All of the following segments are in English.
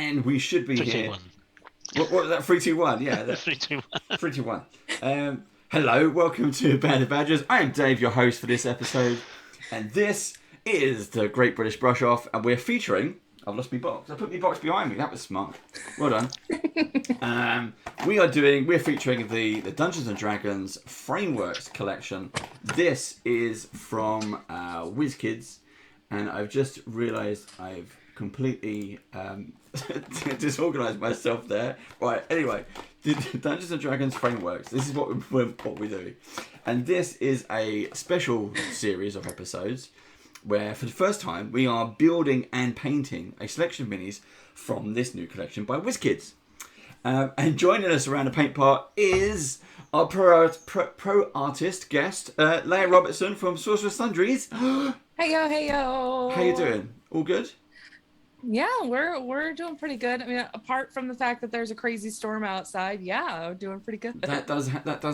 And we should be 3, here. 2, 1. What was that? 3, 2, 1. Yeah. 3, 2, 1. 3, 2, 1. Hello, welcome to Band of Badgers. I am Dave, your host for this episode. And this is the Great British Brush Off. And we're featuring... I've lost my box. I put my box behind me. That was smart. Well done. We're featuring the Dungeons and Dragons Frameworks collection. This is from WizKids. And I've just realised I've completely disorganised myself there. Right, anyway, the Dungeons and Dragons Frameworks. This is what we're doing. And this is a special series of episodes where, for the first time, we are building and painting a selection of minis from this new collection by WizKids. And joining us around the paint part is our pro artist guest, LEIA ROBERTSON from Sorceress Sundries. Heyo. How you doing? All good? Yeah, we're doing pretty good. I mean, apart from the fact that there's a crazy storm outside, yeah, we're doing pretty good. That does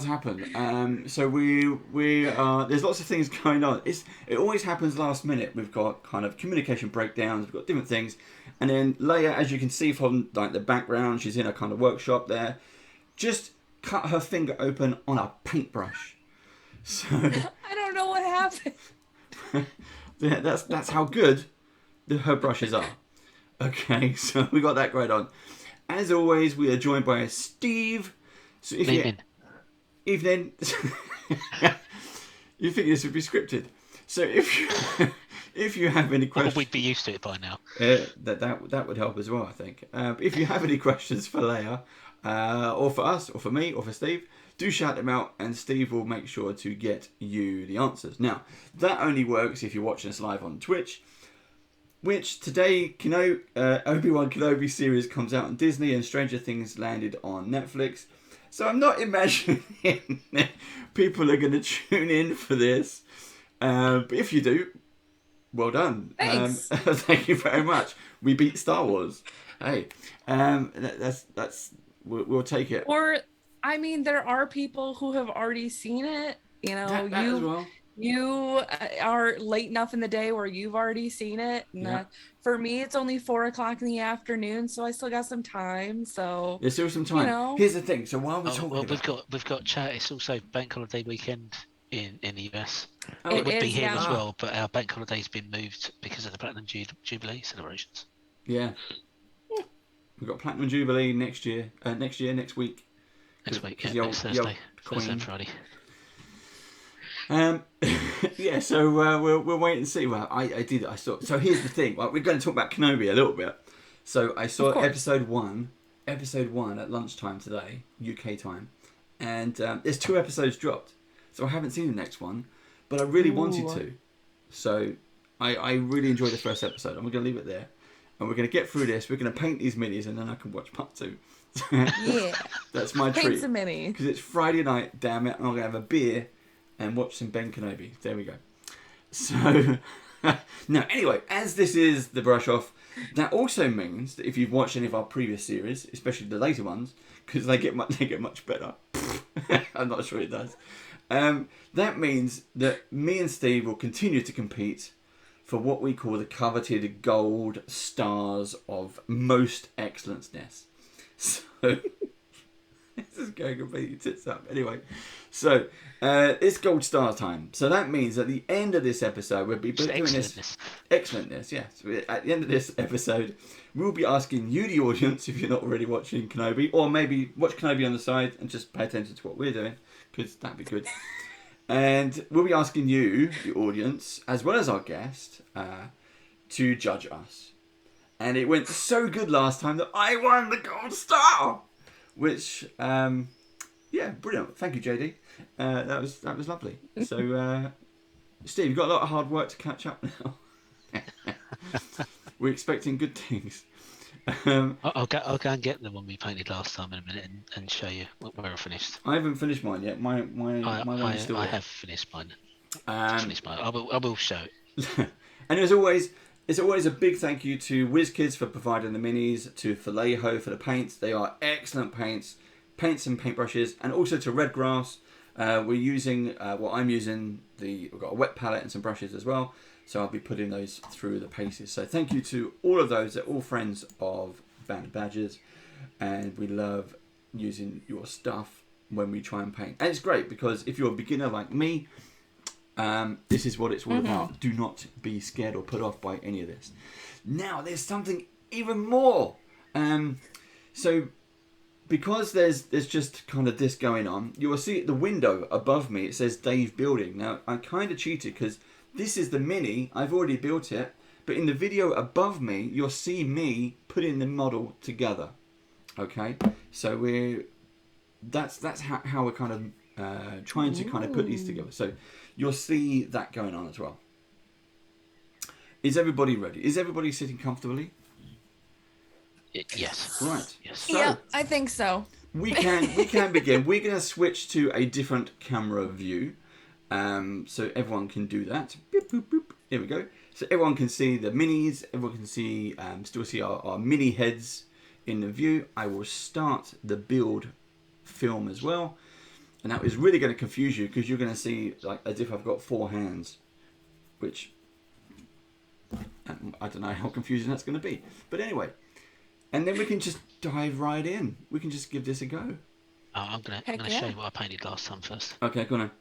happen. So we there's lots of things going on. It always happens last minute. We've got kind of communication breakdowns. We've got different things, and then LEIA, as you can see from like the background, she's in a kind of workshop there. Just cut her finger open on a paintbrush. So I don't know what happened. Yeah, that's how good her brushes are. Okay, so we got that going on. As always, we are joined by Steve. So Evening. Evening. You think this would be scripted? So if you have any questions, we'd be used to it by now. That would help as well, I think. If you have any questions for LEIA, or for us, or for me, or for Steve, do shout them out, and Steve will make sure to get you the answers. Now, that only works if you're watching us live on Twitch. Which today, Obi-Wan Kenobi series comes out on Disney and Stranger Things landed on Netflix. So I'm not imagining people are going to tune in for this. But if you do, well done. Thanks. Thank you very much. We beat Star Wars. Hey, we'll take it. Or, I mean, there are people who have already seen it. You know, That as well. You are late enough in the day where you've already seen it. And, for me, it's only 4:00 in the afternoon, so I still got some time. So There's still some time. You know. Here's the thing. So while we're talking we've got chat. It's also Bank Holiday weekend in the US. Oh, It would be is, here yeah. as well, but our Bank Holiday's been moved because of the Platinum Jubilee celebrations. Yeah. We've got Platinum Jubilee next week. Next week, next Thursday, Thursday and Friday. Yeah, so we'll wait and see. Well, I saw. So here's the thing. Well, we're going to talk about Kenobi a little bit. So I saw episode one at lunchtime today, UK time, and there's 2 episodes dropped. So I haven't seen the next one, but I really wanted to. So I really enjoyed the first episode. I'm going to leave it there, and we're going to get through this. We're going to paint these minis, and then I can watch part 2. Yeah, That's my treat. paint some mini. Because it's Friday night, damn it, and I'm going to have a beer and watch some Ben Kenobi. There we go. So, now, anyway, as this is the brush off, that also means that if you've watched any of our previous series, especially the later ones, because they get much better. I'm not sure it does. That means that me and Steve will continue to compete for what we call the coveted gold stars of most excellenceness. So... this is going completely tits up. Anyway, so it's gold star time. So that means at the end of this episode, we'll be doing this excellentness. Yes, at the end of this episode, we'll be asking you, the audience, if you're not already watching Kenobi, or maybe watch Kenobi on the side and just pay attention to what we're doing, because that'd be good. And we'll be asking you, the audience, as well as our guest, to judge us. And it went so good last time that I won the gold star. Which, brilliant. Thank you, JD. That was lovely. So, Steve, you've got a lot of hard work to catch up now. We're expecting good things. I'll go and get the one we painted last time in a minute and show you where I finished. I haven't finished mine yet. My one is still I there. have finished mine. I will show it. And as always, it's always a big thank you to WizKids for providing the minis, to Vallejo for the paints. They are excellent paints and paintbrushes, and also to Redgrass. I'm using, we've got a wet palette and some brushes as well. So I'll be putting those through the paces. So thank you to all of those. They're all friends of band badges, and we love using your stuff when we try and paint. And it's great because if you're a beginner like me, this is what it's all about. Do not be scared or put off by any of this. Now, there's something even more. So, because there's just kind of this going on, you will see at the window above me, it says Dave Building. Now, I kind of cheated because this is the mini. I've already built it. But in the video above me, you'll see me putting the model together. Okay? So that's how we're kind of trying to kind of put these together. So you'll see that going on as well. Is everybody ready? Is everybody sitting comfortably? Yes. Right. Yes. So Yeah, I think so. we can begin. We're going to switch to a different camera view, so everyone can do that. Boop, boop, boop. Here we go. So everyone can see the minis. Everyone can see still see our mini heads in the view. I will start the build film as well, and that is really going to confuse you because you're going to see like as if I've got 4 hands, which I don't know how confusing that's going to be. But anyway. And then we can just dive right in. We can just give this a go. Oh, I'm gonna show you what I painted last time first. Okay, go on.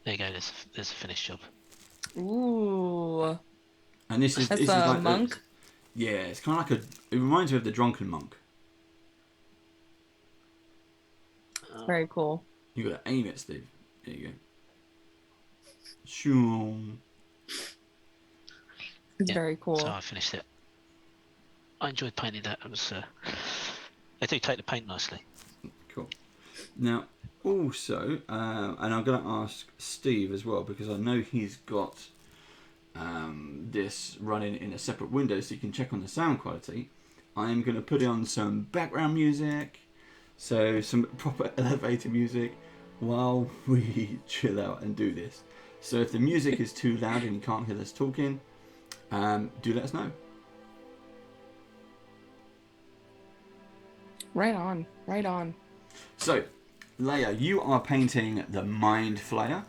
There you go. There's a finished job. Ooh. And this is That's this a is like monk? Yeah, it's kind of like it reminds me of the drunken monk. Very cool. You got to aim it, Steve. There you go. Shoo. It's very cool. So I finished it. I enjoyed painting that. It was. They do take the paint nicely. Cool. Now, also, and I'm going to ask Steve as well because I know he's got this running in a separate window, so you can check on the sound quality. I'm going to put on some background music, so some proper elevator music, while we chill out and do this. So if the music is too loud and you can't hear us talking, do let us know. Right on. Right on. So, Leia, you are painting the Mind Flayer.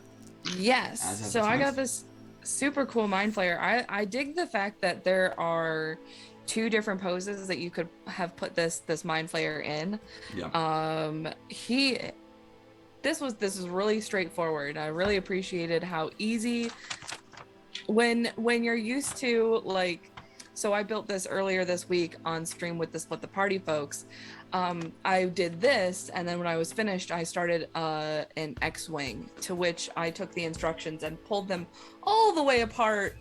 Yes. As So I got advertised. this super cool mind flayer. I dig the fact that there are 2 different poses that you could have put this mind flayer in. Yeah. This is really straightforward. I really appreciated how easy when you're used to like, so I built this earlier this week on stream with the Split the Party folks. I did this, and then when I was finished, I started an X-Wing, to which I took the instructions and pulled them all the way apart.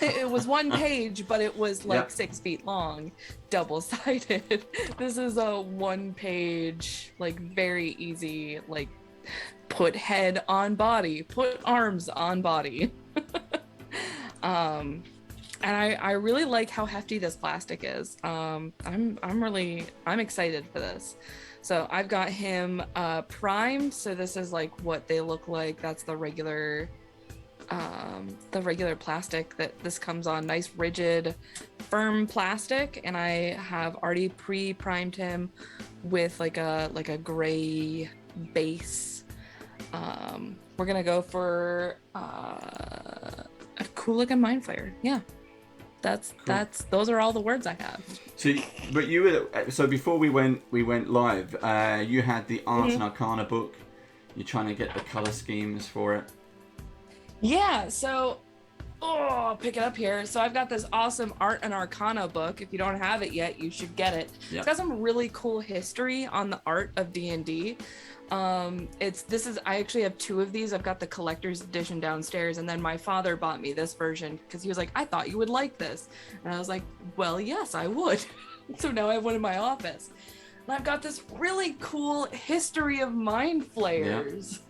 It was 1 page, but it was like 6 feet long, double-sided. This is a 1 page, like very easy, like put head on body, put arms on body. And I really like how hefty this plastic is. I'm excited for this. So I've got him primed. So this is like what they look like. That's the regular plastic that this comes on. Nice, rigid, firm plastic. And I have already pre-primed him with like a gray base. We're gonna go for a cool looking mind flayer. Yeah. Those are all the words I have. So before we went live, you had the Art and Arcana book. You're trying to get the color schemes for it. Yeah, so I'll pick it up here. So I've got this awesome Art and Arcana book. If you don't have it yet, you should get it. Yep. It's got some really cool history on the art of D&D. I actually have 2 of these. I've got the collector's edition downstairs, and then my father bought me this version because he was like, I thought you would like this. And I was like, well, yes, I would. So now I have one in my office. And I've got this really cool history of mind flayers.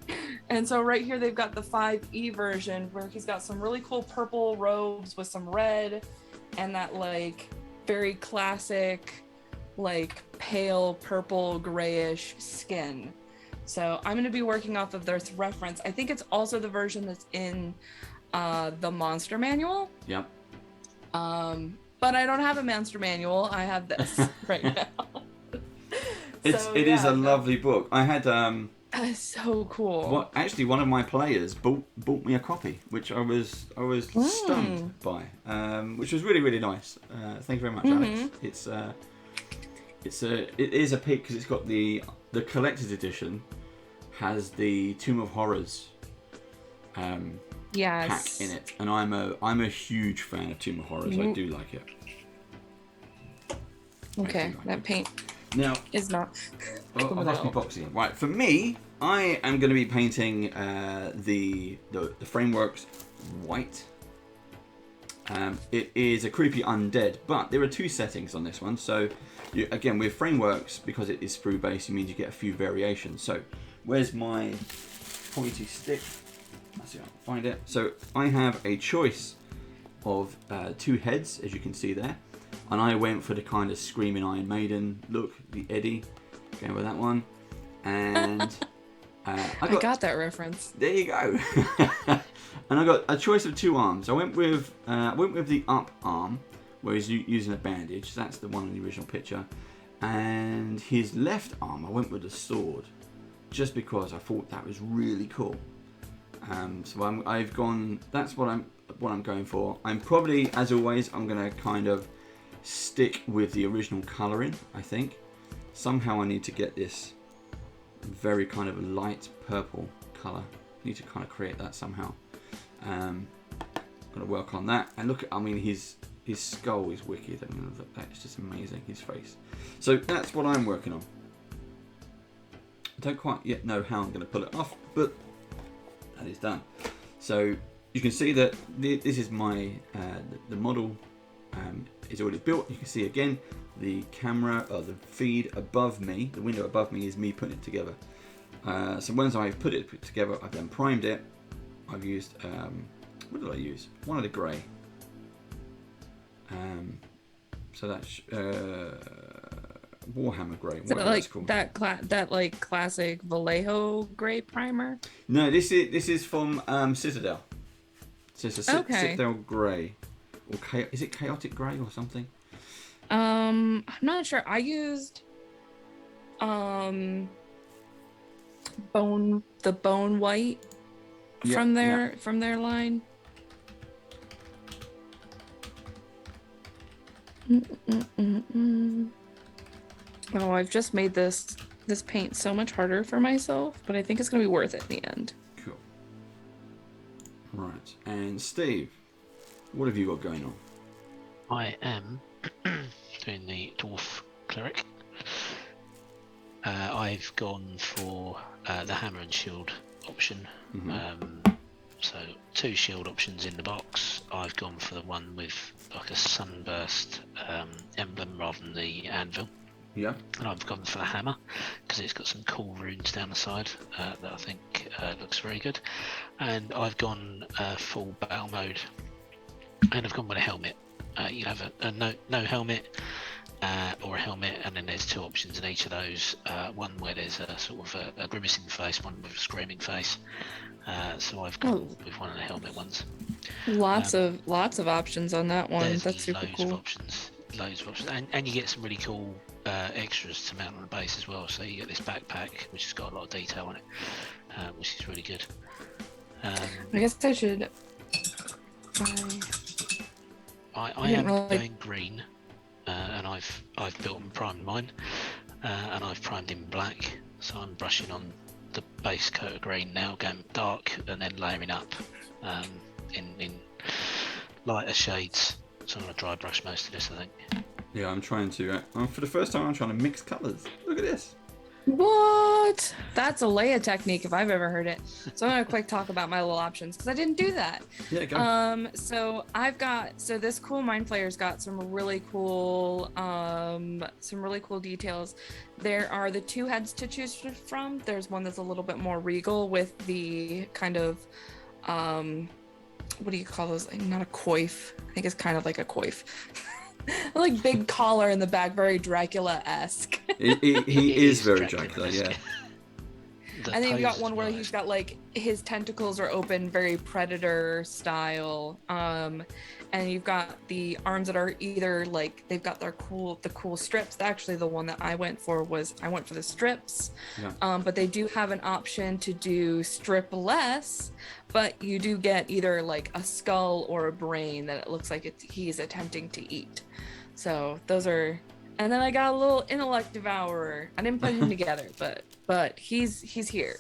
Yeah. And so right here, they've got the 5e version where he's got some really cool purple robes with some red and that like very classic, like pale purple grayish skin. So I'm going to be working off of this reference. I think it's also the version that's in the monster manual. Yep. But I don't have a monster manual. I have this right now. It is a lovely book. I had That's so cool. What actually one of my players bought me a copy, which I was stunned by, which was really nice. Thank you very much, Alex. It is a pick because it's got the collector's edition has the Tomb of Horrors pack in it, and I'm a huge fan of Tomb of Horrors. I do like it. Okay, that paint now is not. I've lost my box again. Right, for me, I am going to be painting the frameworks white. It is a creepy undead, but there are two settings on this one. So, again, with frameworks, because it is sprue based, it means you get a few variations. So, where's my pointy stick? Let's see if I can find it. So, I have a choice of two heads, as you can see there. And I went for the kind of Screaming Iron Maiden look, the Eddie, going with that one. And I got that reference. There you go. And I got a choice of two arms. I went with the up arm, where he's using a bandage. That's the one in the original picture. And his left arm, I went with the sword, just because I thought that was really cool. So I've gone. That's what I'm going for. I'm probably, as always, I'm gonna kind of stick with the original colouring. I think somehow I need to get this very kind of light purple colour. I need to kind of create that somehow. Got to work on that. And look at, I mean, his skull is wicked. I mean, that's just amazing. His face. So that's what I'm working on. I don't quite yet know how I'm going to pull it off, but that is done. So you can see that this is my the model is already built. You can see again the camera or the feed above me, the window above me is me putting it together. So once I've put it together, I've then primed it. I've used what did I use? One of the grey. So that's Warhammer grey. Is it like that like classic Vallejo grey primer? No, this is from Citadel. So it's a Citadel grey, or is it chaotic grey or something? I'm not sure. I used bone white from their line. Oh, I've just made this paint so much harder for myself, but I think it's gonna be worth it in the end. Cool. Right, and Steve, what have you got going on? I am doing the Dwarf Cleric. I've gone for the hammer and shield option. So 2 shield options in the box. I've gone for the one with like a sunburst emblem rather than the anvil. Yeah. And I've gone for the hammer because it's got some cool runes down the side that I think looks very good. And I've gone full battle mode, and I've gone with a helmet. You have a no helmet or a helmet, and then there's 2 options in each of those. One where there's a sort of a grimacing face, one with a screaming face. So I've gone with one of the helmet ones. Lots of options on that one. That's super cool. Loads of options, and you get some really cool extras to mount on the base as well. So you get this backpack, which has got a lot of detail on it, which is really good. I guess I should. I am going green, and I've built and primed mine, and I've primed in black. So I'm brushing on the base coat of green now, going dark, and then layering up in lighter shades. So I'm going to dry brush most of this, I think. Yeah, I'm trying to. For the first time, I'm trying to mix colours. Look at this. What? That's a LEIA technique if I've ever heard it. So I'm going to quick talk about my little options because I didn't do that. Yeah, go. So this cool Mind Flayer's got some really cool details. There are the 2 heads to choose from. There's one that's a little bit more regal with the kind of what do you call those? Like, not a coif. I think it's kind of like a coif. Like big collar in the back, very Dracula-esque. He is very Dracula, yeah. And then you've got poses one where were he's got like his tentacles are open, very predator style. And you've got the arms that are either like they've got the cool strips. Actually, the one that I went for the strips. Yeah. But they do have an option to do strip-less, but you do get either like a skull or a brain that it looks like he's attempting to eat. So those are. And then I got a little intellect devourer. I didn't put him together, but he's here.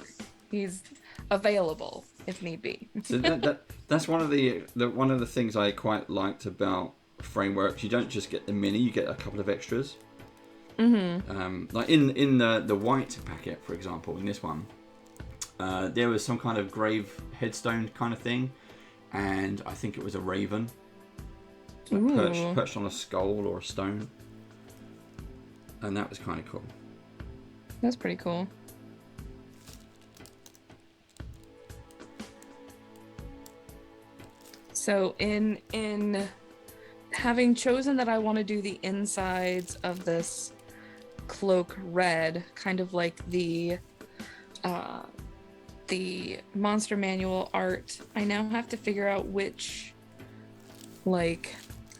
He's available if need be. So that's one of the things I quite liked about Frameworks. You don't just get the mini; you get a couple of extras. Mm-hmm. Like in the white packet, for example, in this one, there was some kind of grave headstone kind of thing, and I think it was a raven perched on a skull or a stone. And that was kind of cool. That's pretty cool. So in having chosen that I want to do the insides of this cloak red, kind of like the monster manual art, I now have to figure out which, like,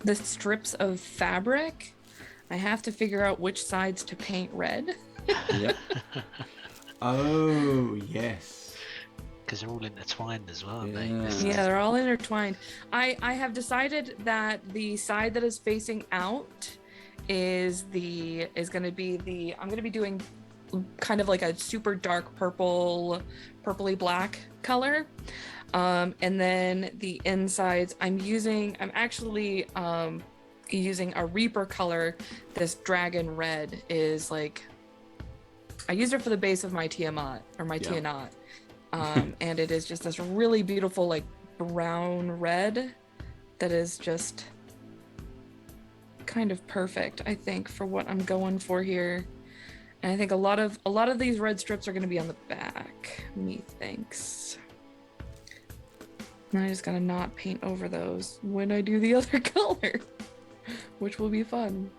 the strips of fabric. I have to figure out which sides to paint red. Yep. Oh, yes. because they're all intertwined as well, aren't they? Yeah, they're all intertwined. I have decided that the side that is facing out is going to be I'm going to be doing kind of like a super dark purpley black color. And then the insides I'm actually using a Reaper color. This dragon red is like, I used it for the base of my Tiamat or my Tianat. And it is just this really beautiful like brown red that is just kind of perfect, I think, for what I'm going for here. And I think a lot of these red strips are going to be on the back, methinks. And I just gotta not paint over those when I do the other color, which will be fun.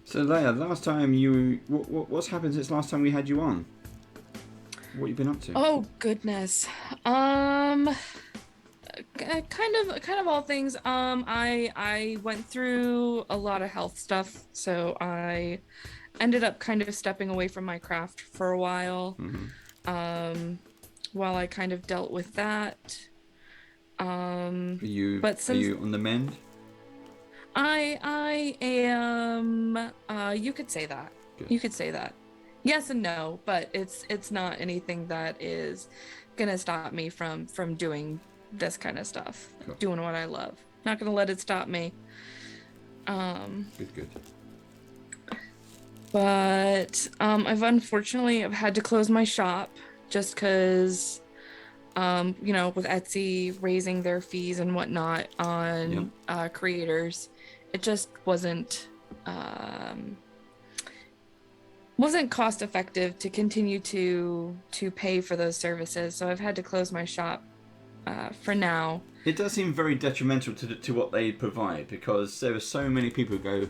So Leia, last time what's happened since last time we had you on? What you been up to? Oh goodness. Kind of all things. I went through a lot of health stuff, so I ended up kind of stepping away from my craft for a while. Mm-hmm. While I kind of dealt with that. Are you on the mend? I am. You could say that. Good. You could say that. Yes and no, but it's not anything that is gonna stop me from doing this kind of stuff. Cool. Doing what I love. Not gonna let it stop me. Good. But I've had to close my shop just because, with Etsy raising their fees and whatnot on creators, it just wasn't cost effective to continue to pay for those services. So I've had to close my shop for now. It does seem very detrimental to what they provide, because there are so many people who go,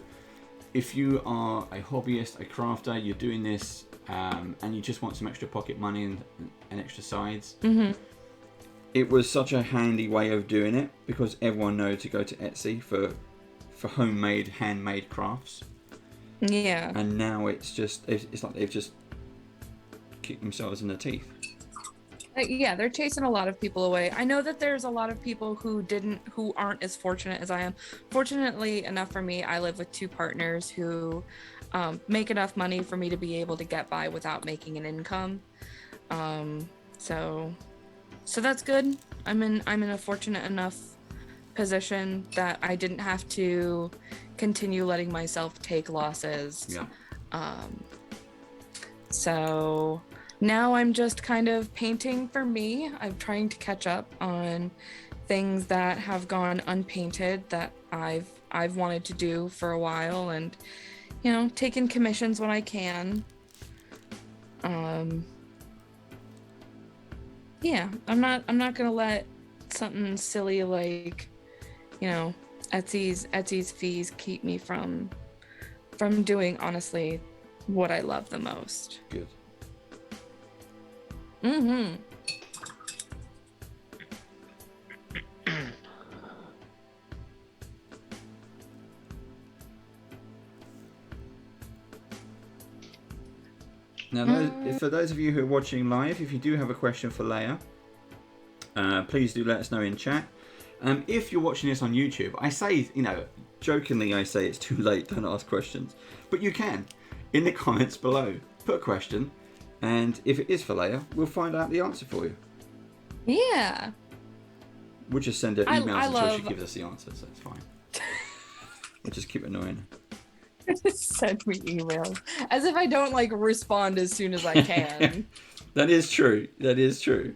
if you are a hobbyist, a crafter, you're doing this and you just want some extra pocket money and extra sides. Mm-hmm. It was such a handy way of doing it, because everyone knows to go to Etsy for homemade, handmade crafts. Yeah. And now it's like they've just kicked themselves in the teeth. Yeah, they're chasing a lot of people away. I know that there's a lot of people who aren't as fortunate as I am. Fortunately enough for me, I live with two partners who make enough money for me to be able to get by without making an income. So that's good. I'm in a fortunate enough position that I didn't have to continue letting myself take losses. Yeah. So now I'm just kind of painting for me. I'm trying to catch up on things that have gone unpainted that I've wanted to do for a while, and taking commissions when I can. Yeah, I'm not gonna let something silly like Etsy's fees keep me from from doing, honestly, what I love the most. Good. Mm-hmm. Now, for those of you who are watching live, if you do have a question for Leia, please do let us know in chat. If you're watching this on YouTube, I say, jokingly, I say it's too late, don't ask questions. But you can, in the comments below, put a question, and if it is for Leia, we'll find out the answer for you. Yeah. We'll just send her emails until she love... gives us the answer, so it's fine. We'll just keep annoying her. Send me emails. As if I don't, respond as soon as I can. That is true. That is true.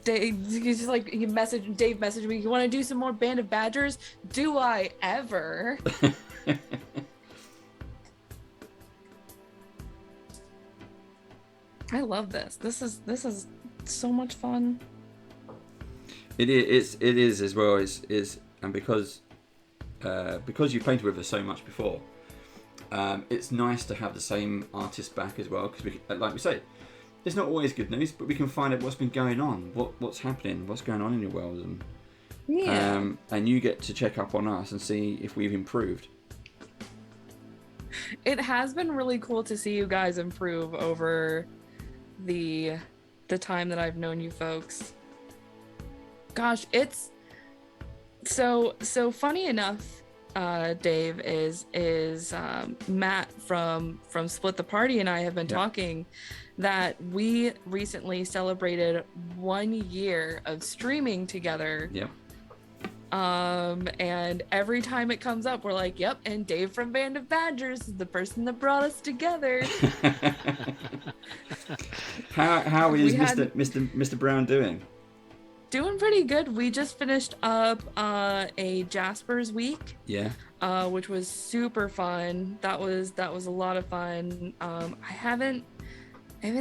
Dave messaged me, you want to do some more Band of Badgers? Do I ever? I love this. This is so much fun. It is as well and because you painted with us so much before, it's nice to have the same artist back as well, because like we say, it's not always good news, but we can find out what's been going on, what's happening, what's going on in your world, and and you get to check up on us and see if we've improved. It has been really cool to see you guys improve over the time that I've known you folks. Gosh, it's so funny enough. Dave is Matt from Split the Party and I have been talking that we recently celebrated 1 year of streaming together. Yep. And every time it comes up, we're like, yep, and Dave from Band of Badgers is the person that brought us together. How is Mr. Brown doing? Doing pretty good. We just finished up a Jasper's week. Yeah. Which was super fun. That was a lot of fun. I haven't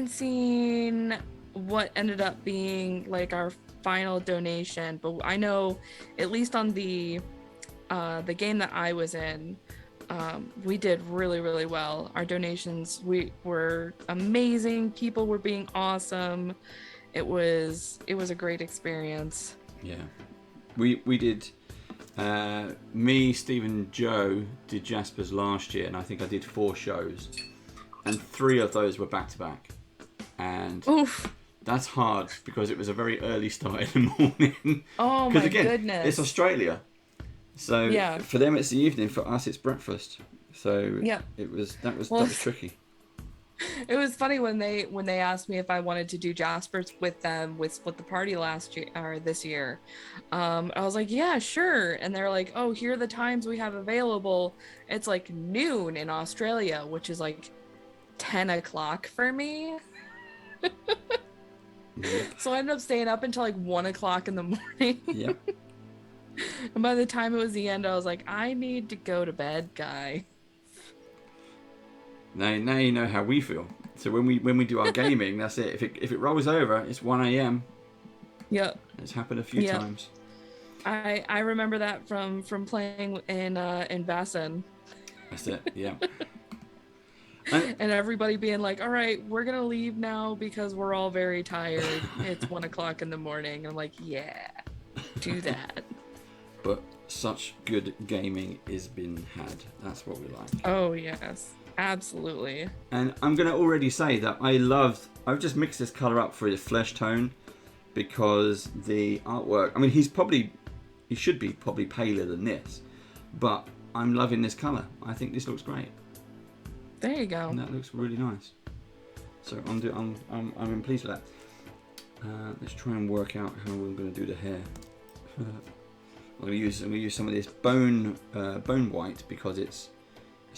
seen what ended up being our final donation, but I know at least on the game that I was in, we did really, really well. Our donations were amazing. People were being awesome. It was a great experience. Yeah, we did. Me, Steve, and Joe did Jasper's last year, and I think I did 4 shows, and 3 of those were back to back, and oof. That's hard because it was a very early start in the morning. Oh my goodness! It's Australia, so for them it's the evening. For us, it's breakfast. So that was tricky. It was funny when they asked me if I wanted to do Jasper's with them with Split the Party last year or this year. I was like, yeah, sure. And they're like, oh, here are the times we have available. It's noon in Australia, which is 10 o'clock for me. So I ended up staying up until 1 o'clock in the morning. Yep. And by the time it was the end, I was like, I need to go to bed, guy. Now you know how we feel. So when we do our gaming, that's it. If it rolls over, it's 1 a.m. Yep. It's happened a few times. I remember that from playing in Bassin. That's it. Yeah. And everybody being like, all right, we're gonna leave now because we're all very tired. It's 1 o'clock in the morning. I'm like, yeah, do that. But such good gaming is being had. That's what we like. Oh yes, absolutely. And I'm gonna already say that I've just mixed this color up for his flesh tone because the artwork, I mean, he should be probably paler than this, but I'm loving this color. I think this looks great. There you go. And that looks really nice. So I'm pleased with that. Let's try and work out how we're going to do the hair. I'm going to use some of this bone white because it's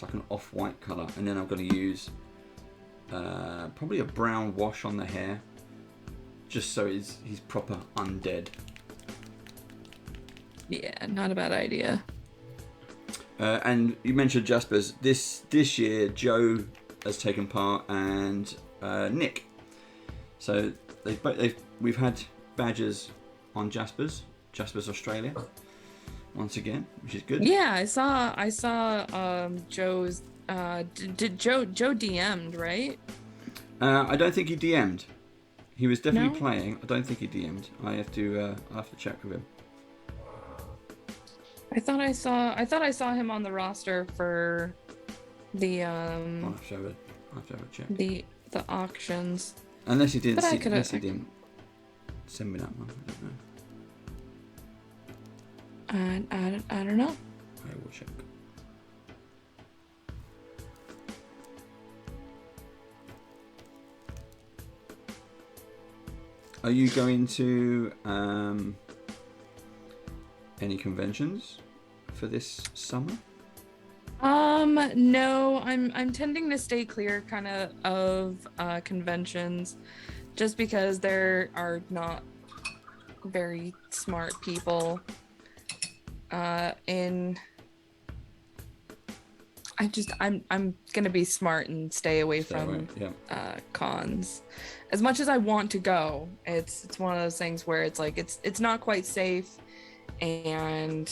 like an off-white color, and then I'm going to use probably a brown wash on the hair, just so he's proper undead. Yeah, not a bad idea. And you mentioned Jasper's. This year, Joe has taken part, and Nick. So we've had badges on Jasper's Australia, once again, which is good. Yeah, I saw Joe's did Joe DM'd, right? I don't think he DM'd. He was definitely No? playing. I don't think he DM'd. I have to check with him. I thought I saw him on the roster for the I'll have to have a check. the auctions. Unless he didn't But I see, could've- unless he didn't send me that one. I don't know. I don't know. I will check. Are you going to any conventions for this summer? No, I'm tending to stay clear kind of conventions just because there are not very smart people in I'm gonna be smart and stay away from cons. As much as I want to go, it's one of those things where it's like it's not quite safe, and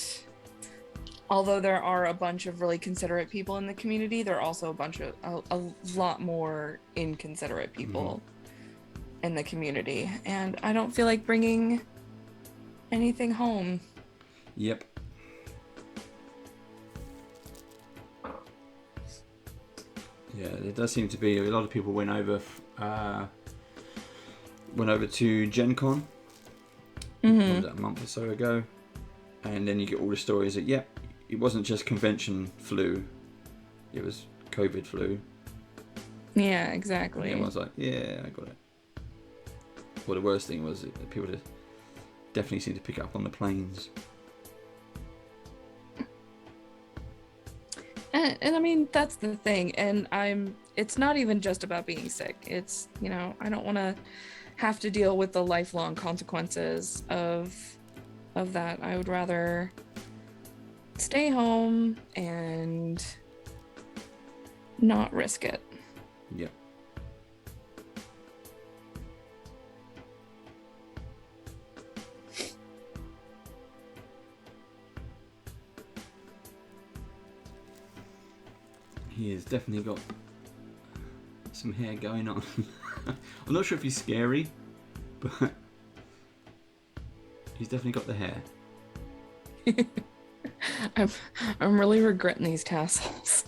although there are a bunch of really considerate people in the community, there are also a lot more inconsiderate people in the community, and I don't feel like bringing anything home. Yep. Yeah, there does seem to be a lot of people went over to Gen Con what was that, a month or so ago, and then you get all the stories that it wasn't just convention flu, it was COVID flu. Yeah, exactly. And everyone's like, yeah, I got it. Well, the worst thing was that people definitely seemed to pick it up on the planes. And I mean, that's the thing. And it's not even just about being sick. It's, I don't want to have to deal with the lifelong consequences of that. I would rather stay home and not risk it. Yeah. He has definitely got some hair going on. I'm not sure if he's scary, but he's definitely got the hair. I'm really regretting these tassels.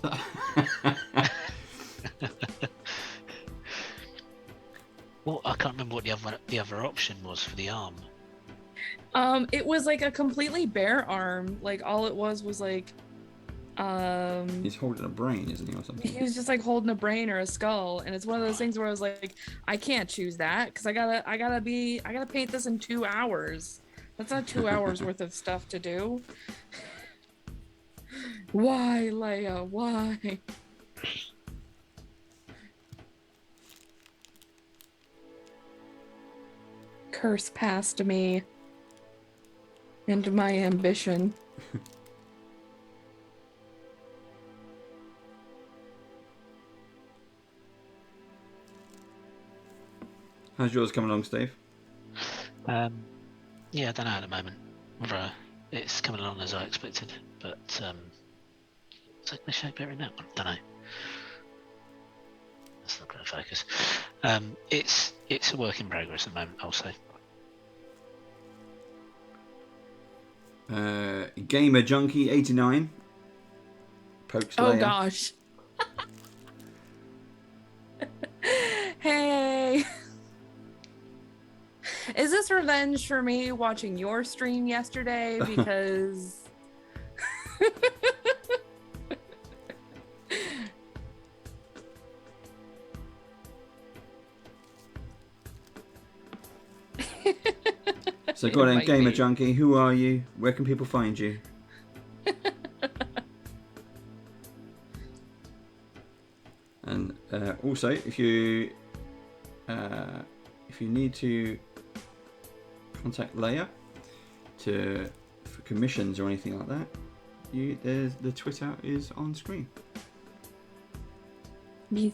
Well, I can't remember what the other option was for the arm. It was like a completely bare arm. Like all it was like he's holding a brain, isn't he, or something? he was just like holding a brain or a skull, and it's one of those things where I was like, I can't choose that because I gotta paint this in 2 hours. That's not 2 hours worth of stuff to do. Why, Leia? Why? Curse past me and my ambition. How's yours coming along, Steve? Yeah, I don't know at the moment whether it's coming along as I expected, but it's like the shape better in that one. Don't know. That's not going to focus. It's a work in progress at the moment, I'll say. Gamer Junkie 89 pokes Oh Leia. gosh. Hey. Is this revenge for me watching your stream yesterday? Because So go on then, Invite Gamer me. Junkie, who are you? Where can people find you? And also, if you need to contact Leia for commissions or anything like that, there's the Twitter is on screen. yes.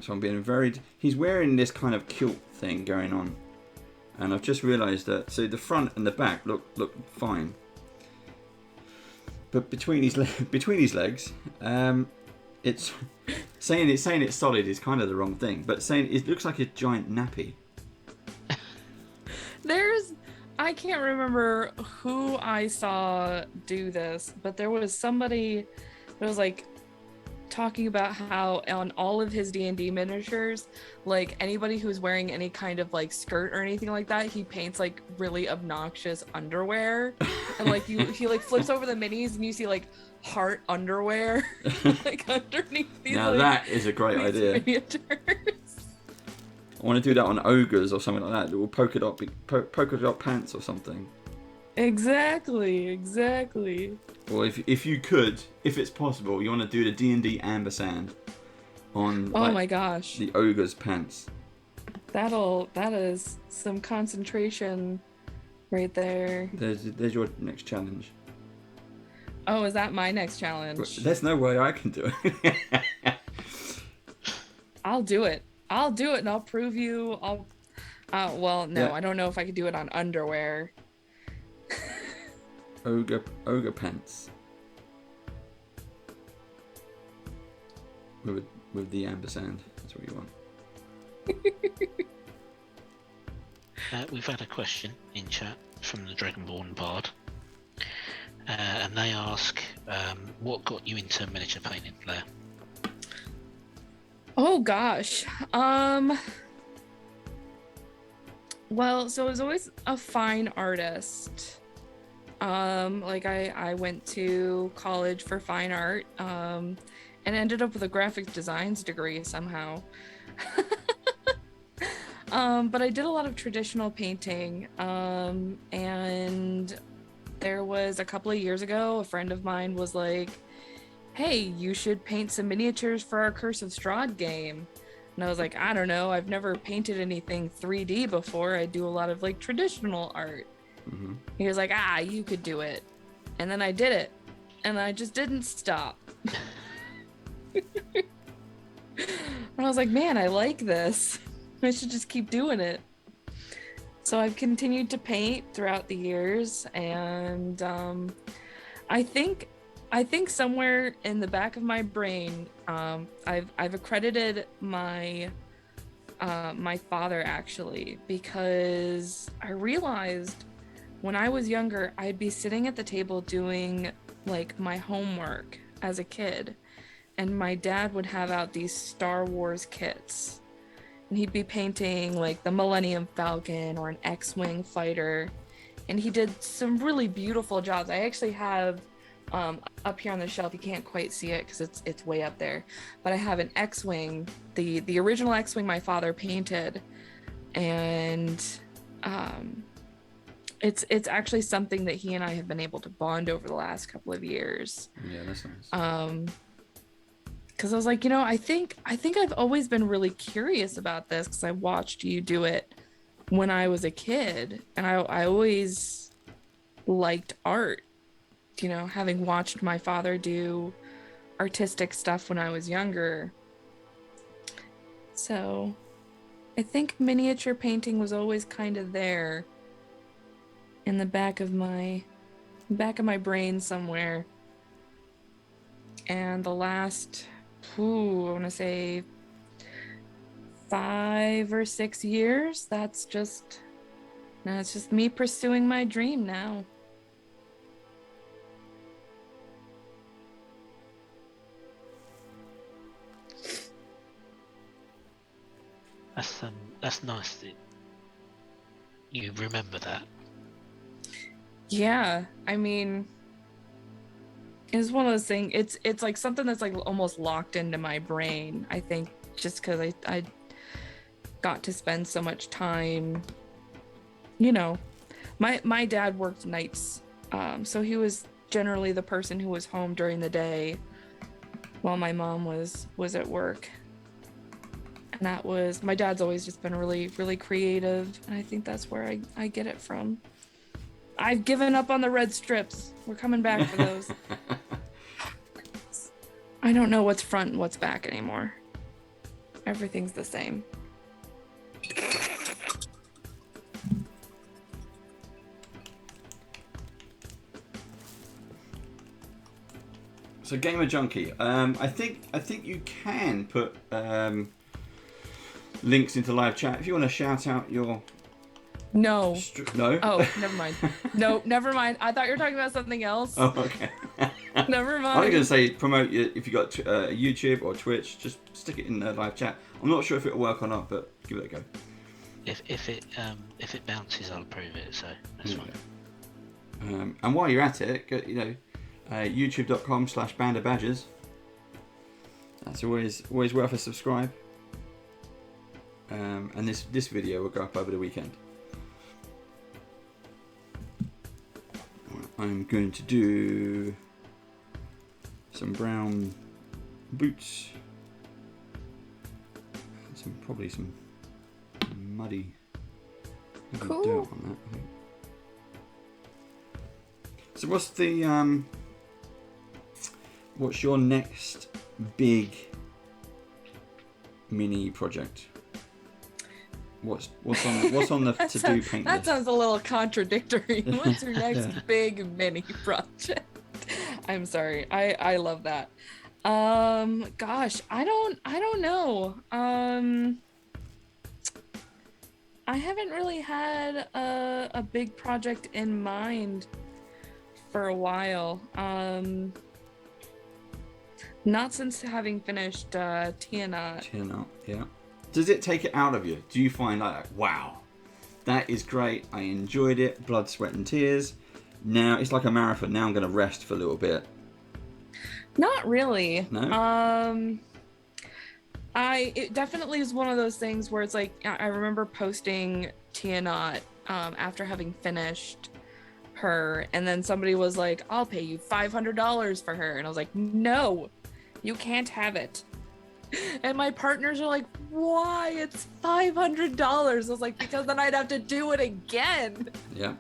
So I'm being he's wearing this kind of kilt thing going on. And I've just realised that, so the front and the back look fine. But between his legs, it's saying it's solid is kind of the wrong thing. But saying it looks like a giant nappy. I can't remember who I saw do this, but there was somebody that was like talking about how on all of his D&D miniatures, like anybody who's wearing any kind of like skirt or anything like that, he paints like really obnoxious underwear, and like he like flips over the minis and you see like heart underwear like underneath these. Now like, that is a great idea. Miniatures. I want to do that on ogres or something like that. Little polka dot pants or something. Exactly. Or if you could, if it's possible, you want to do the D&D ampersand on. Oh my gosh. The ogre's pants. That is some concentration right there. There's your next challenge. Oh, is that my next challenge? There's no way I can do it. I'll do it and I'll prove you. Well, no, yeah. I don't know if I could do it on underwear. Ogre pants. With the ampersand. That's what you want. We've had a question in chat from the Dragonborn Bard. And they ask, what got you into miniature painting, Flair? Oh gosh. Well, so I was always a fine artist. Like I went to college for fine art, and ended up with a graphic designs degree somehow. But I did a lot of traditional painting, and there was a couple of years ago, a friend of mine was like, hey, you should paint some miniatures for our Curse of Strahd game. And I was like, I don't know, I've never painted anything 3D before. I do a lot of like traditional art. Mm-hmm. He was like, you could do it. And then I did it. And I just didn't stop. And I was like, man, I like this. I should just keep doing it. So I've continued to paint throughout the years. And I think somewhere in the back of my brain, I've accredited my father actually, because I realized when I was younger, I'd be sitting at the table doing like my homework as a kid, and my dad would have out these Star Wars kits, and he'd be painting like the Millennium Falcon or an X-Wing fighter, and he did some really beautiful jobs. I actually have up here on the shelf, you can't quite see it because it's way up there, but I have an X-Wing, the original X-Wing my father painted, and it's actually something that he and I have been able to bond over the last couple of years. Yeah, that's nice. Because I was like, I think I've always been really curious about this because I watched you do it when I was a kid, and I always liked art. Having watched my father do artistic stuff when I was younger. So I think miniature painting was always kind of there in the back of my brain somewhere. And the last, I want to say 5 or 6 years, it's just me pursuing my dream now. That's nice that you remember that. Yeah, I mean, it's one of those things. It's like something that's like almost locked into my brain. I think just because I got to spend so much time. My dad worked nights, so he was generally the person who was home during the day, while my mom was at work. And that was, my dad's always just been really, really creative. And I think that's where I get it from. I've given up on the red strips. We're coming back for those. I don't know what's front and what's back anymore. Everything's the same. So Gamer Junkie, I think you can put links into live chat if you want to shout out your. No. No. Oh, never mind. No, never mind. I thought you were talking about something else. Oh, okay. Never mind. I was going to say promote your, if you got YouTube or Twitch, just stick it in the live chat. I'm not sure if it'll work or not, but give it a go. If it bounces, I'll approve it. So that's fine. And while you're at it, go, youtube.com/bandofbadgers. That's always worth a subscribe. And this video will go up over the weekend. I'm going to do some brown boots and probably some muddy Cool. dirt on that, I think. So what's your next big mini project? What's on the to-do paint That list? sounds a little contradictory. What's your next big mini project? I'm sorry. I love that. Gosh, I don't know. I haven't really had a big project in mind for a while. Not since having finished Tianat. Yeah. Does it take it out of you? Do you find like, wow, that is great, I enjoyed it, blood, sweat and tears. Now it's like a marathon. Now I'm going to rest for a little bit. Not really. No? It definitely is one of those things where it's like, I remember posting Tianat after having finished her, and then somebody was like, I'll pay you $500 for her. And I was like, no, you can't have it. And my partners are like, why? It's $500. I was like, because then I'd have to do it again. Yeah.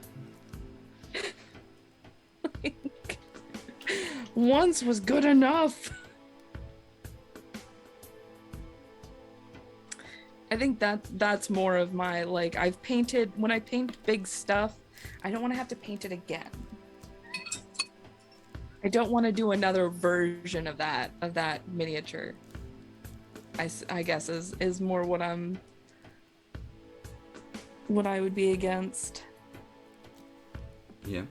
Like, once was good enough. I think that's more of my, like, I've painted, when I paint big stuff, I don't want to have to paint it again. I don't want to do another version of that miniature. I guess is more what I would be against. Yeah,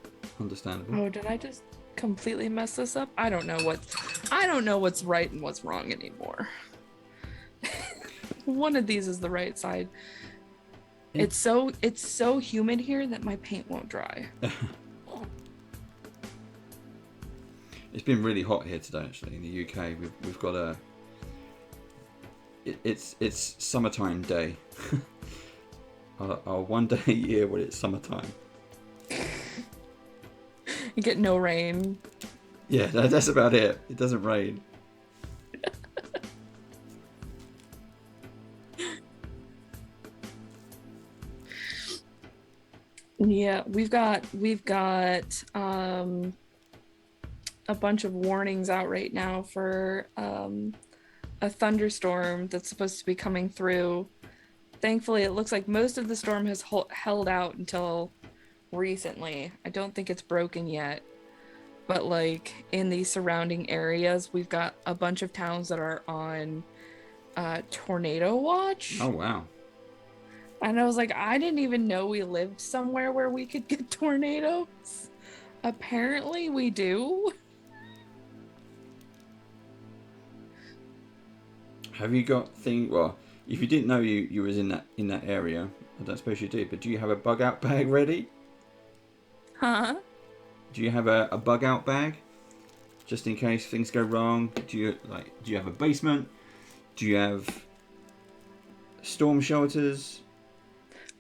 understandable. Oh, did I just completely mess this up? I don't know what's right and what's wrong anymore. One of these is the right side. It's so humid here that my paint won't dry. It's been really hot here today, actually, in the UK. We've got it's summertime day. Our one day a year when it's summertime. You get no rain. Yeah, that's about it. It doesn't rain. Yeah, we've got a bunch of warnings out right now for a thunderstorm that's supposed to be coming through. Thankfully, it looks like most of the storm has held out until recently. I don't think it's broken yet, but like in the surrounding areas, we've got a bunch of towns that are on tornado watch. Oh wow. And I was like, I didn't even know we lived somewhere where we could get tornadoes. Apparently we do. Have you got well, if you didn't know you was in that area, I don't suppose you did, but do you have a bug out bag ready? Huh? Do you have a bug out bag? Just in case things go wrong? Do you have a basement? Do you have storm shelters?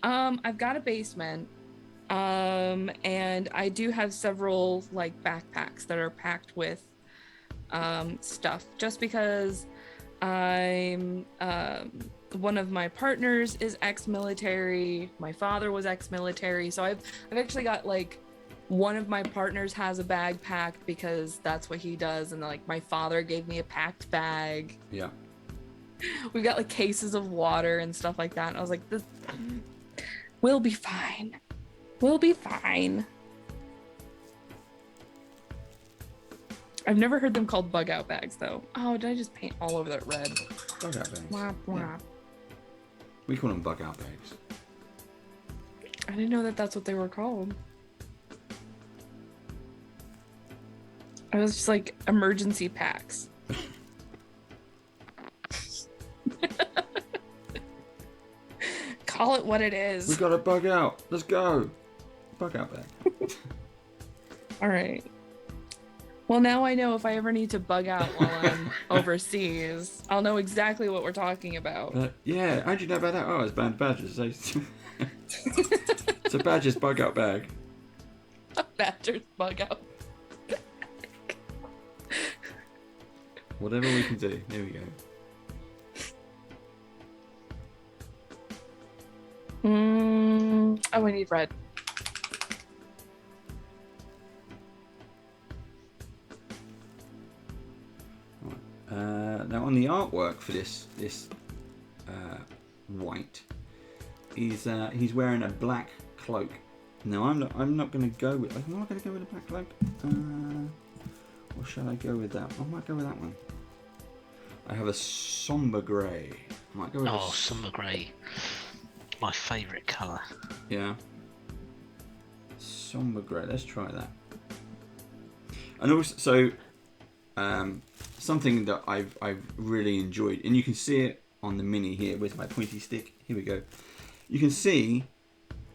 I've got a basement. And I do have several like backpacks that are packed with stuff, just because I'm one of my partners is ex-military, my father was ex-military, so I've actually got like one of my partners has a bag packed because that's what he does, and like my father gave me a packed bag. Yeah. We got like cases of water and stuff like that. And I was like, this will be fine. We'll be fine. I've never heard them called bug out bags though. Oh, did I just paint all over that red? Bug out bags. Wah, wah. Yeah. We call them bug out bags. I didn't know that that's what they were called. I was just like emergency packs. Call it what it is. We got a bug out. Let's go. Bug out bag. All right. Well, now I know if I ever need to bug out while I'm overseas, I'll know exactly what we're talking about. Yeah, how'd you know about that? Oh, it's banned badgers. It's a badger's bug out bag. A badger's bug out. Whatever we can do. There we go. Oh, I need red. Now on the artwork for this white, he's wearing a black cloak. No, I'm not going to go with. I'm not going to go with a black cloak. Or shall I go with that? I might go with that one. I have a somber grey. I might go with somber grey. My favourite colour. Yeah. Somber grey. Let's try that. And also, something that I've really enjoyed, and you can see it on the mini here. Where's my pointy stick? Here we go. You can see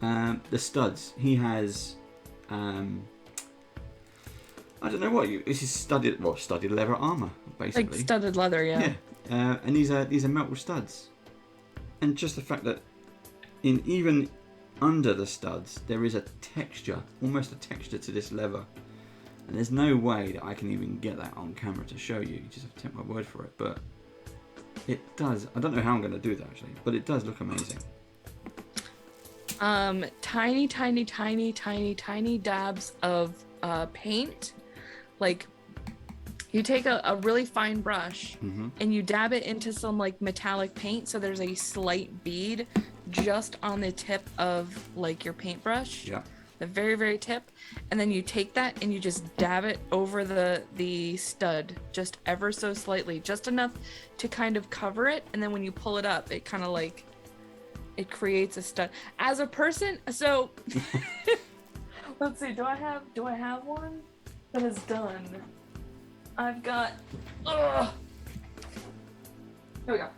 the studs. He has, I don't know what this is studded leather armor, basically. Like studded leather, yeah. Yeah, and these are metal studs, and just the fact that even under the studs there is a texture, almost a texture to this leather. And there's no way that I can even get that on camera to show you. You just have to take my word for it. But it does. I don't know how I'm going to do that actually, but it does look amazing. Tiny, tiny, tiny, tiny, tiny dabs of paint. Like you take a really fine brush and you dab it into some like metallic paint. So there's a slight bead just on the tip of like your paintbrush. Yeah. The very, very tip, and then you take that and you just dab it over the stud just ever so slightly, just enough to kind of cover it, and then when you pull it up, it kind of like it creates a stud. As a person, so let's see, do I have one that is done? I've got here we go.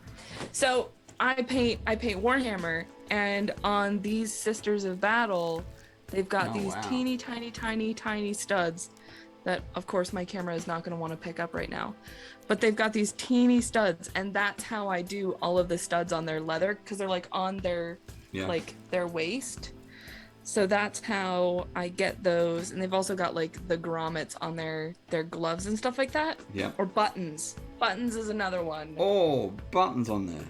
So I paint Warhammer, and on these Sisters of Battle, they've got these teeny, tiny, tiny, tiny studs that, of course, my camera is not going to want to pick up right now. But they've got these teeny studs, and that's how I do all of the studs on their leather, because they're like on their like their waist. So that's how I get those. And they've also got like the grommets on their gloves and stuff like that. Yeah. Or buttons. Buttons is another one. Oh, buttons on there.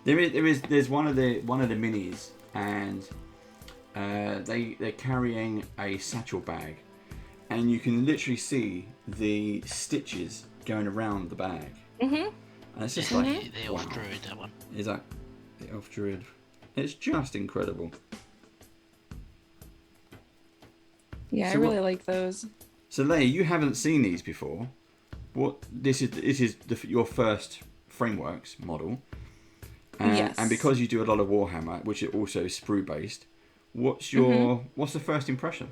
There's one of the minis, and they're carrying a satchel bag, and you can literally see the stitches going around the bag. And it's just like the elf druid, that one. Is that the elf druid? It's just incredible. Yeah, so I really like those. So Leia, you haven't seen these before. This is your first Frameworks model. Yes. And because you do a lot of Warhammer, which is also sprue based, what's the first impression?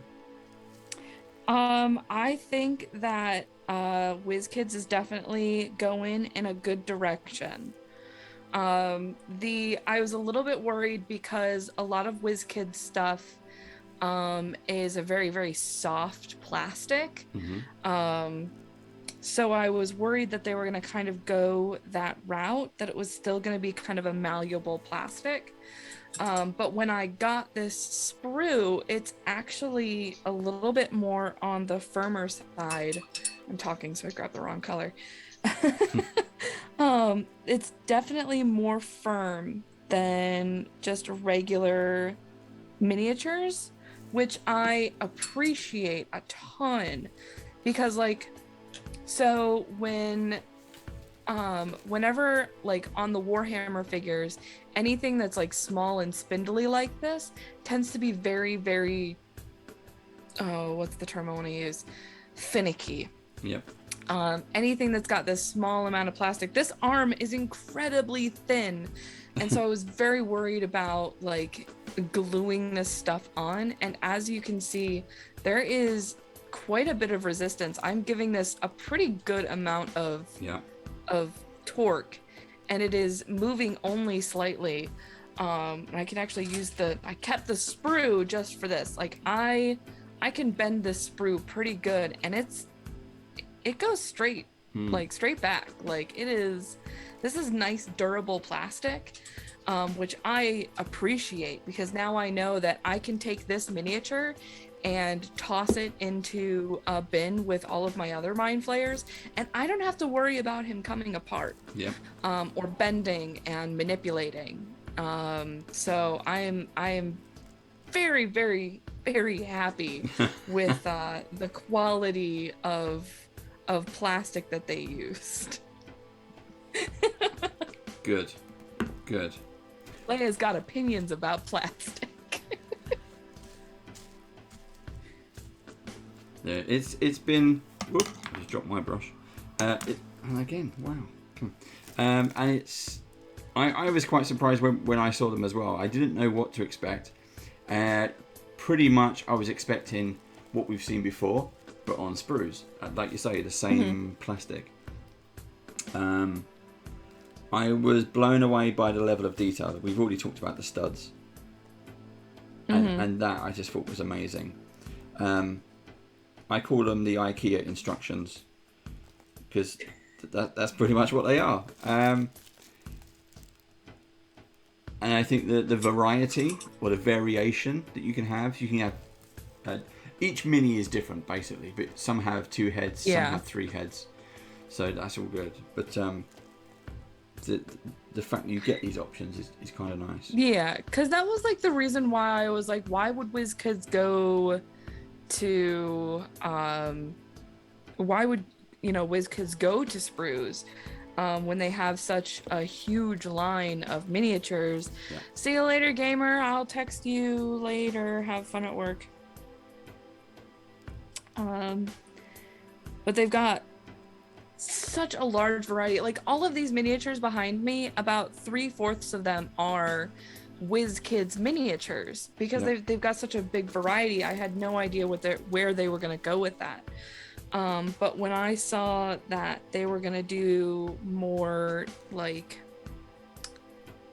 I think that WizKids is definitely going in a good direction. I was a little bit worried because a lot of WizKids stuff is a very, very soft plastic. So I was worried that they were going to kind of go that route, that it was still going to be kind of a malleable plastic. But when I got this sprue, it's actually a little bit more on the firmer side. I'm talking, so I grabbed the wrong color. It's definitely more firm than just regular miniatures, which I appreciate a ton, because like, so when whenever like on the Warhammer figures, anything that's like small and spindly like this tends to be very, very, oh, what's the term I want to use? Finicky. Yep. Anything that's got this small amount of plastic. This arm is incredibly thin, and so I was very worried about like gluing this stuff on. And as you can see, there is quite a bit of resistance. I'm giving this a pretty good amount of torque, and it is moving only slightly. I can actually use I kept the sprue just for this. Like I can bend this sprue pretty good, and it goes straight, like straight back. Like this is nice durable plastic, which I appreciate, because now I know that I can take this miniature and toss it into a bin with all of my other mind flayers, and I don't have to worry about him coming apart, or bending and manipulating. So I am very, very, very happy with the quality of plastic that they used. Good. Leia's got opinions about plastic. Yeah, it's been. Whoop, I just dropped my brush. And again, wow. And it's. I was quite surprised when I saw them as well. I didn't know what to expect. Pretty much, I was expecting what we've seen before, but on sprues. Like you say, the same plastic. I was blown away by the level of detail. We've already talked about the studs. And that I just thought was amazing. I call them the IKEA instructions, because that's pretty much what they are. And I think the variety or the variation that you can have each mini is different basically, but some have 2 heads, some have 3 heads, so that's all good. But the fact that you get these options is kind of nice. Yeah, because that was like the reason why I was like, why would WizKids go to WizKids go to sprues when they have such a huge line of miniatures. See you later, gamer. I'll text you later. Have fun at work. But they've got such a large variety. Like all of these miniatures behind me, about 3/4 of them are WizKids miniatures, because they've got such a big variety. I had no idea where they were going to go with that. But when I saw that they were going to do more like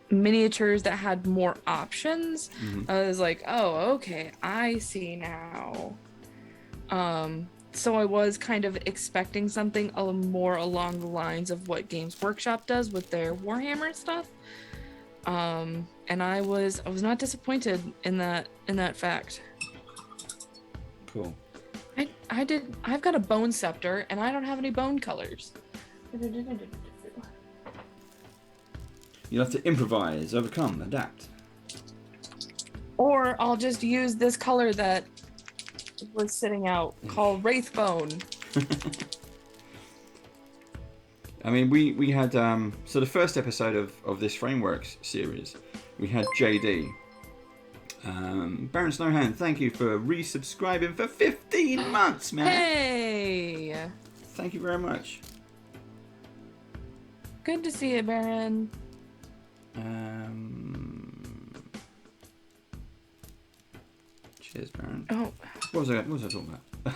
miniatures that had more options, I was like, oh, okay, I see now. So I was kind of expecting something more along the lines of what Games Workshop does with their Warhammer stuff. And I was not disappointed in that fact. Cool. I've got a bone scepter, and I don't have any bone colors. You'll have to improvise, overcome, adapt. Or I'll just use this color that was sitting out, called Wraithbone. I mean, we had so the first episode of this Frameworks series, we had JD. Baron Snowhand, thank you for resubscribing for 15 months, man. Hey! Thank you very much. Good to see you, Baron. Cheers, Baron. Oh. What was I talking about?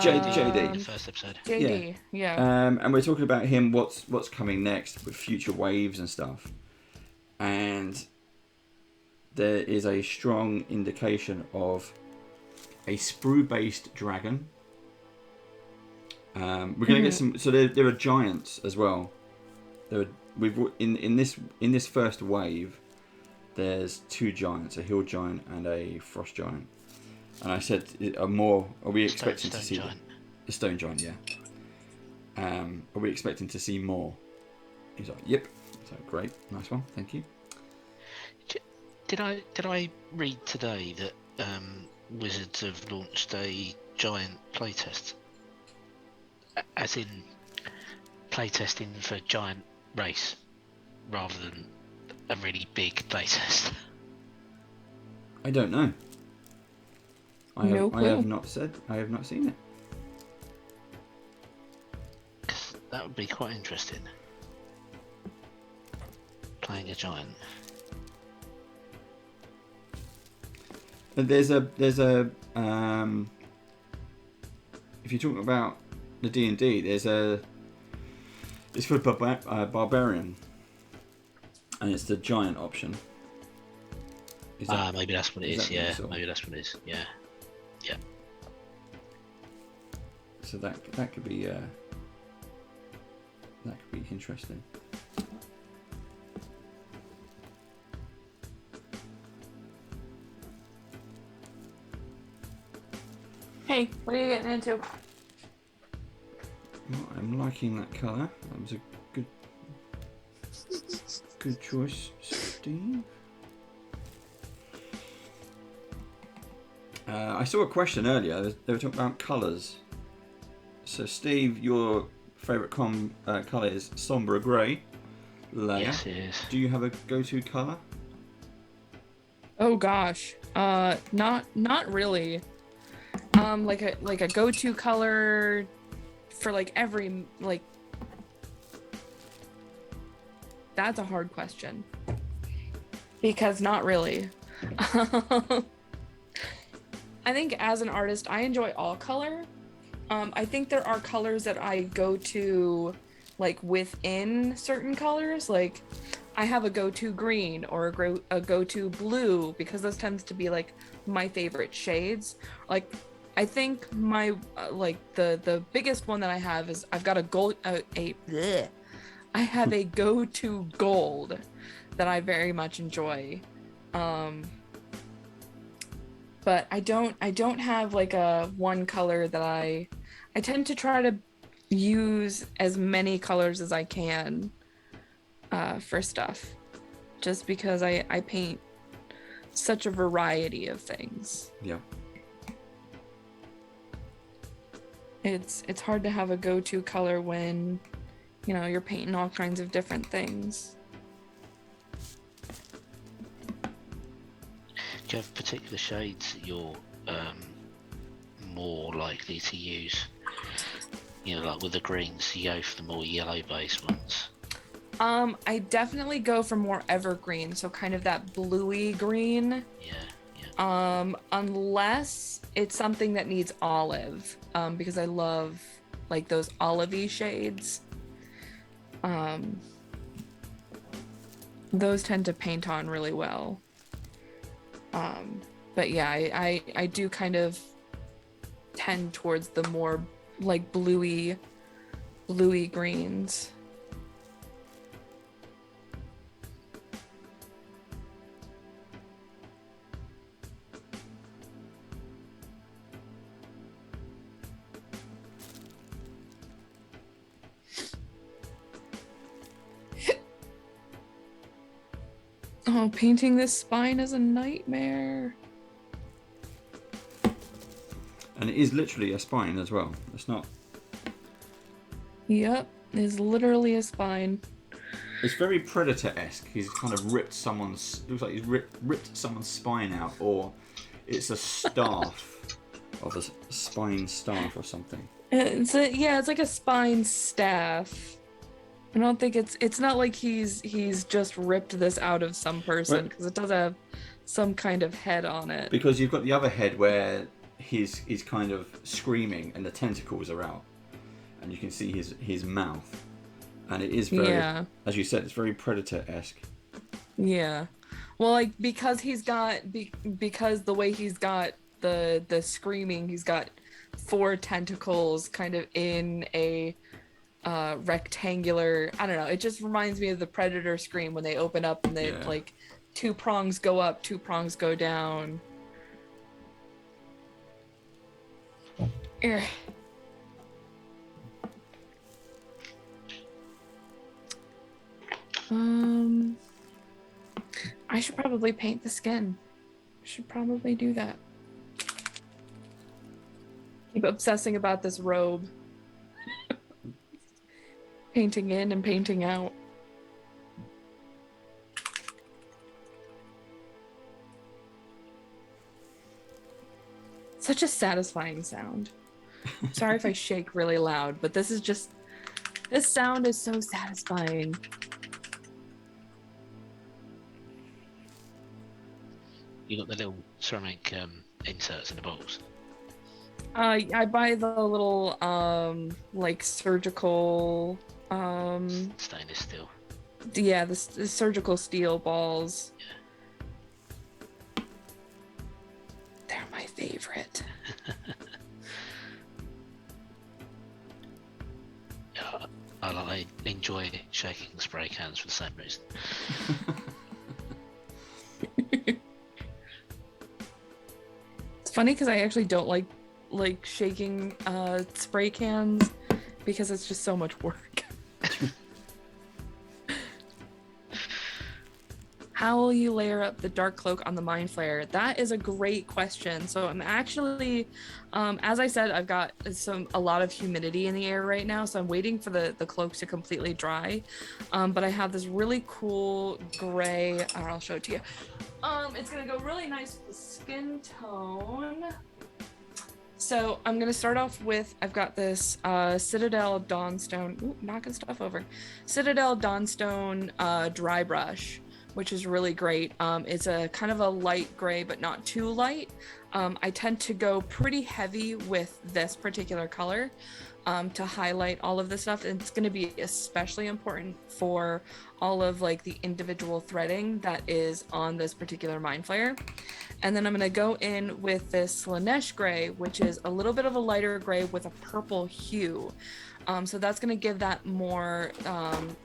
JD. The first episode. JD, yeah. And we're talking about him, what's coming next with future waves and stuff. And there is a strong indication of a sprue-based dragon. We're going to get some. So there are giants as well. In this first wave, there's 2 giants, a hill giant and a frost giant. And I said, are we expecting to see giant. A stone giant? Yeah. Are we expecting to see more? He's like, yep. So great, nice one, thank you. Did I read today that Wizards have launched a giant playtest? As in, playtesting for giant race rather than a really big playtest? I don't know. No I have clue. not said. I have not seen it. 'Cause that would be quite interesting. Playing a giant. There's a if you're talking about the D&D, it's for barbarian, and it's the giant option. Is that, Maybe that's what it is is. that what you Yeah, saw? maybe that's what it is. Yeah. so that could be interesting. Hey, what are you getting into? Well, I'm liking that colour. That was a good choice, Steve. I saw a question earlier. They were talking about colours. So, Steve, your favourite colour is Sombra Grey. LEIA, Yes, it is. do you have a go-to colour? Oh gosh, not really. Like a go-to color for like every like. That's a hard question. Because not really. I think as an artist, I enjoy all color. I think there are colors that I go to like within certain colors. Like I have a go-to green or a go-to blue because those tends to be like my favorite shades. Like I think my like the biggest one that I have is I've got a gold bleh. I have a go-to gold that I very much enjoy. But I don't have like a one color that I tend to try to use as many colors as I can for stuff, just because I paint such a variety of things. Yeah. It's hard to have a go-to color when, you know, you're painting all kinds of different things. Do you have particular shades that you're more likely to use? You know, like with the greens, you go for the more yellow-based ones. I definitely go for more evergreen, so kind of that bluey green. Yeah. Unless it's something that needs olive, because I love like those olivey shades. Those tend to paint on really well. But yeah, I do kind of tend towards the more like bluey greens. Oh, painting this spine is a nightmare. And it is literally a spine as well. It's not. Yep, is literally a spine. It's very Predator-esque. He's kind of ripped someone's. Looks like he's ripped someone's spine out, or it's a staff of a spine staff or something. It's like a spine staff. I don't think it's not like he's just ripped this out of some person, because it does have some kind of head on it. Because you've got the other head where he's kind of screaming and the tentacles are out, and you can see his mouth, and it is very, as you said, it's very Predator-esque. Yeah, well, like because because the way he's got the screaming, he's got 4 tentacles kind of in a rectangular, I don't know, it just reminds me of the Predator scream when they open up and they like 2 prongs go up, 2 prongs go down. I should probably paint the skin. Should probably do that. Keep obsessing about this robe. painting in and painting out. Such a satisfying sound. Sorry if I shake really loud, but this sound is so satisfying. You got the little ceramic inserts in the bowls. I buy the little like surgical Stainless steel. yeah, the surgical steel balls. Yeah. They're my favorite. Yeah, I enjoy shaking spray cans for the same reason. It's funny because I actually don't like shaking spray cans because it's just so much work. How will you layer up the dark cloak on the mind flare? That is a great question. So I'm actually, as I said, I've got a lot of humidity in the air right now, so I'm waiting for the cloak to completely dry. But I have this really cool gray. I'll show it to you. It's gonna go really nice with the skin tone. So I'm gonna start off with, I've got this Citadel Dawnstone. Ooh, knocking stuff over. Citadel Dawnstone dry brush, which is really great. It's a kind of a light gray, but not too light. I tend to go pretty heavy with this particular color to highlight all of this stuff. And it's gonna be especially important for all of like the individual threading that is on this particular mind flare. And then I'm gonna go in with this Slanesh gray, which is a little bit of a lighter gray with a purple hue. So that's gonna give that more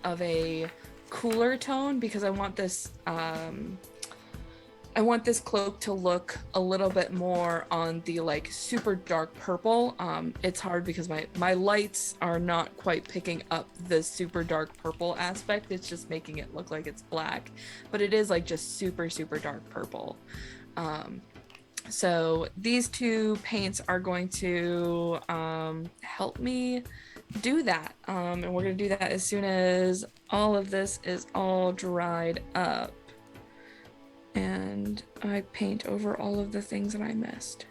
of a cooler tone because I want this cloak to look a little bit more on the like super dark purple. It's hard because my lights are not quite picking up the super dark purple aspect. It's just making it look like it's black, but it is like just super dark purple. So these two paints are going to help me do that, and we're gonna do that as soon as all of this is all dried up and I paint over all of the things that I missed.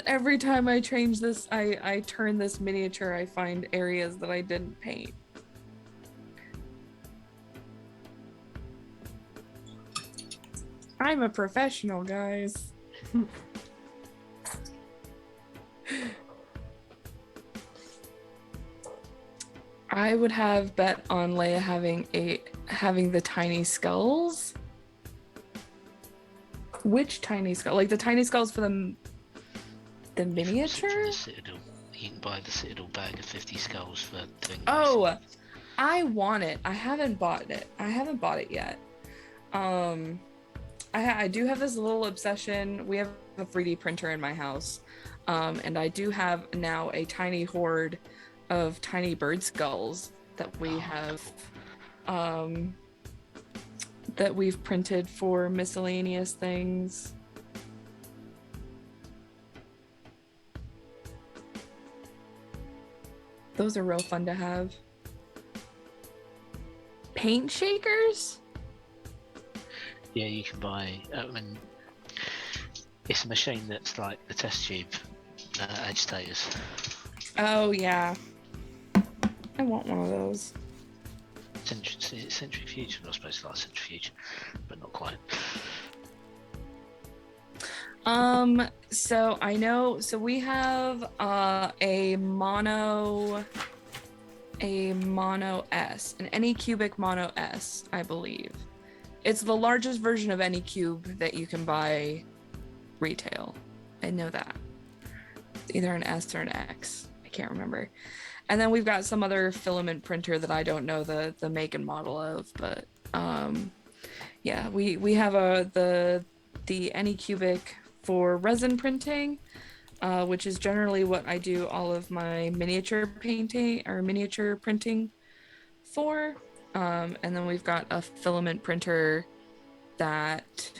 Every time I change this, I turn this miniature, I find areas that I didn't paint. I'm a professional, guys. I would have bet on LEIA having the tiny skulls. Which tiny skull? Like the tiny skulls for the miniature? From the Citadel. You can buy the Citadel bag of 50 skulls for things. Oh, I want it. I haven't bought it. I haven't bought it yet. I do have this little obsession. We have a 3D printer in my house, and I do have now a tiny hoard of tiny bird skulls that we have, that we've printed for miscellaneous things. Those are real fun to have. Paint shakers? Yeah, you can buy. It's a machine that's like the test tube agitators. Oh yeah, I want one of those. Centrifuge. I'm not supposed to like centrifuge, but not quite. So I know. So we have a mono S, an Anycubic mono S, I believe. It's the largest version of Anycube that you can buy retail. I know that. It's either an S or an X. I can't remember. And then we've got some other filament printer that I don't know the make and model of, but yeah, we have the Anycubic for resin printing, which is generally what I do all of my miniature painting or miniature printing for. And then we've got a filament printer that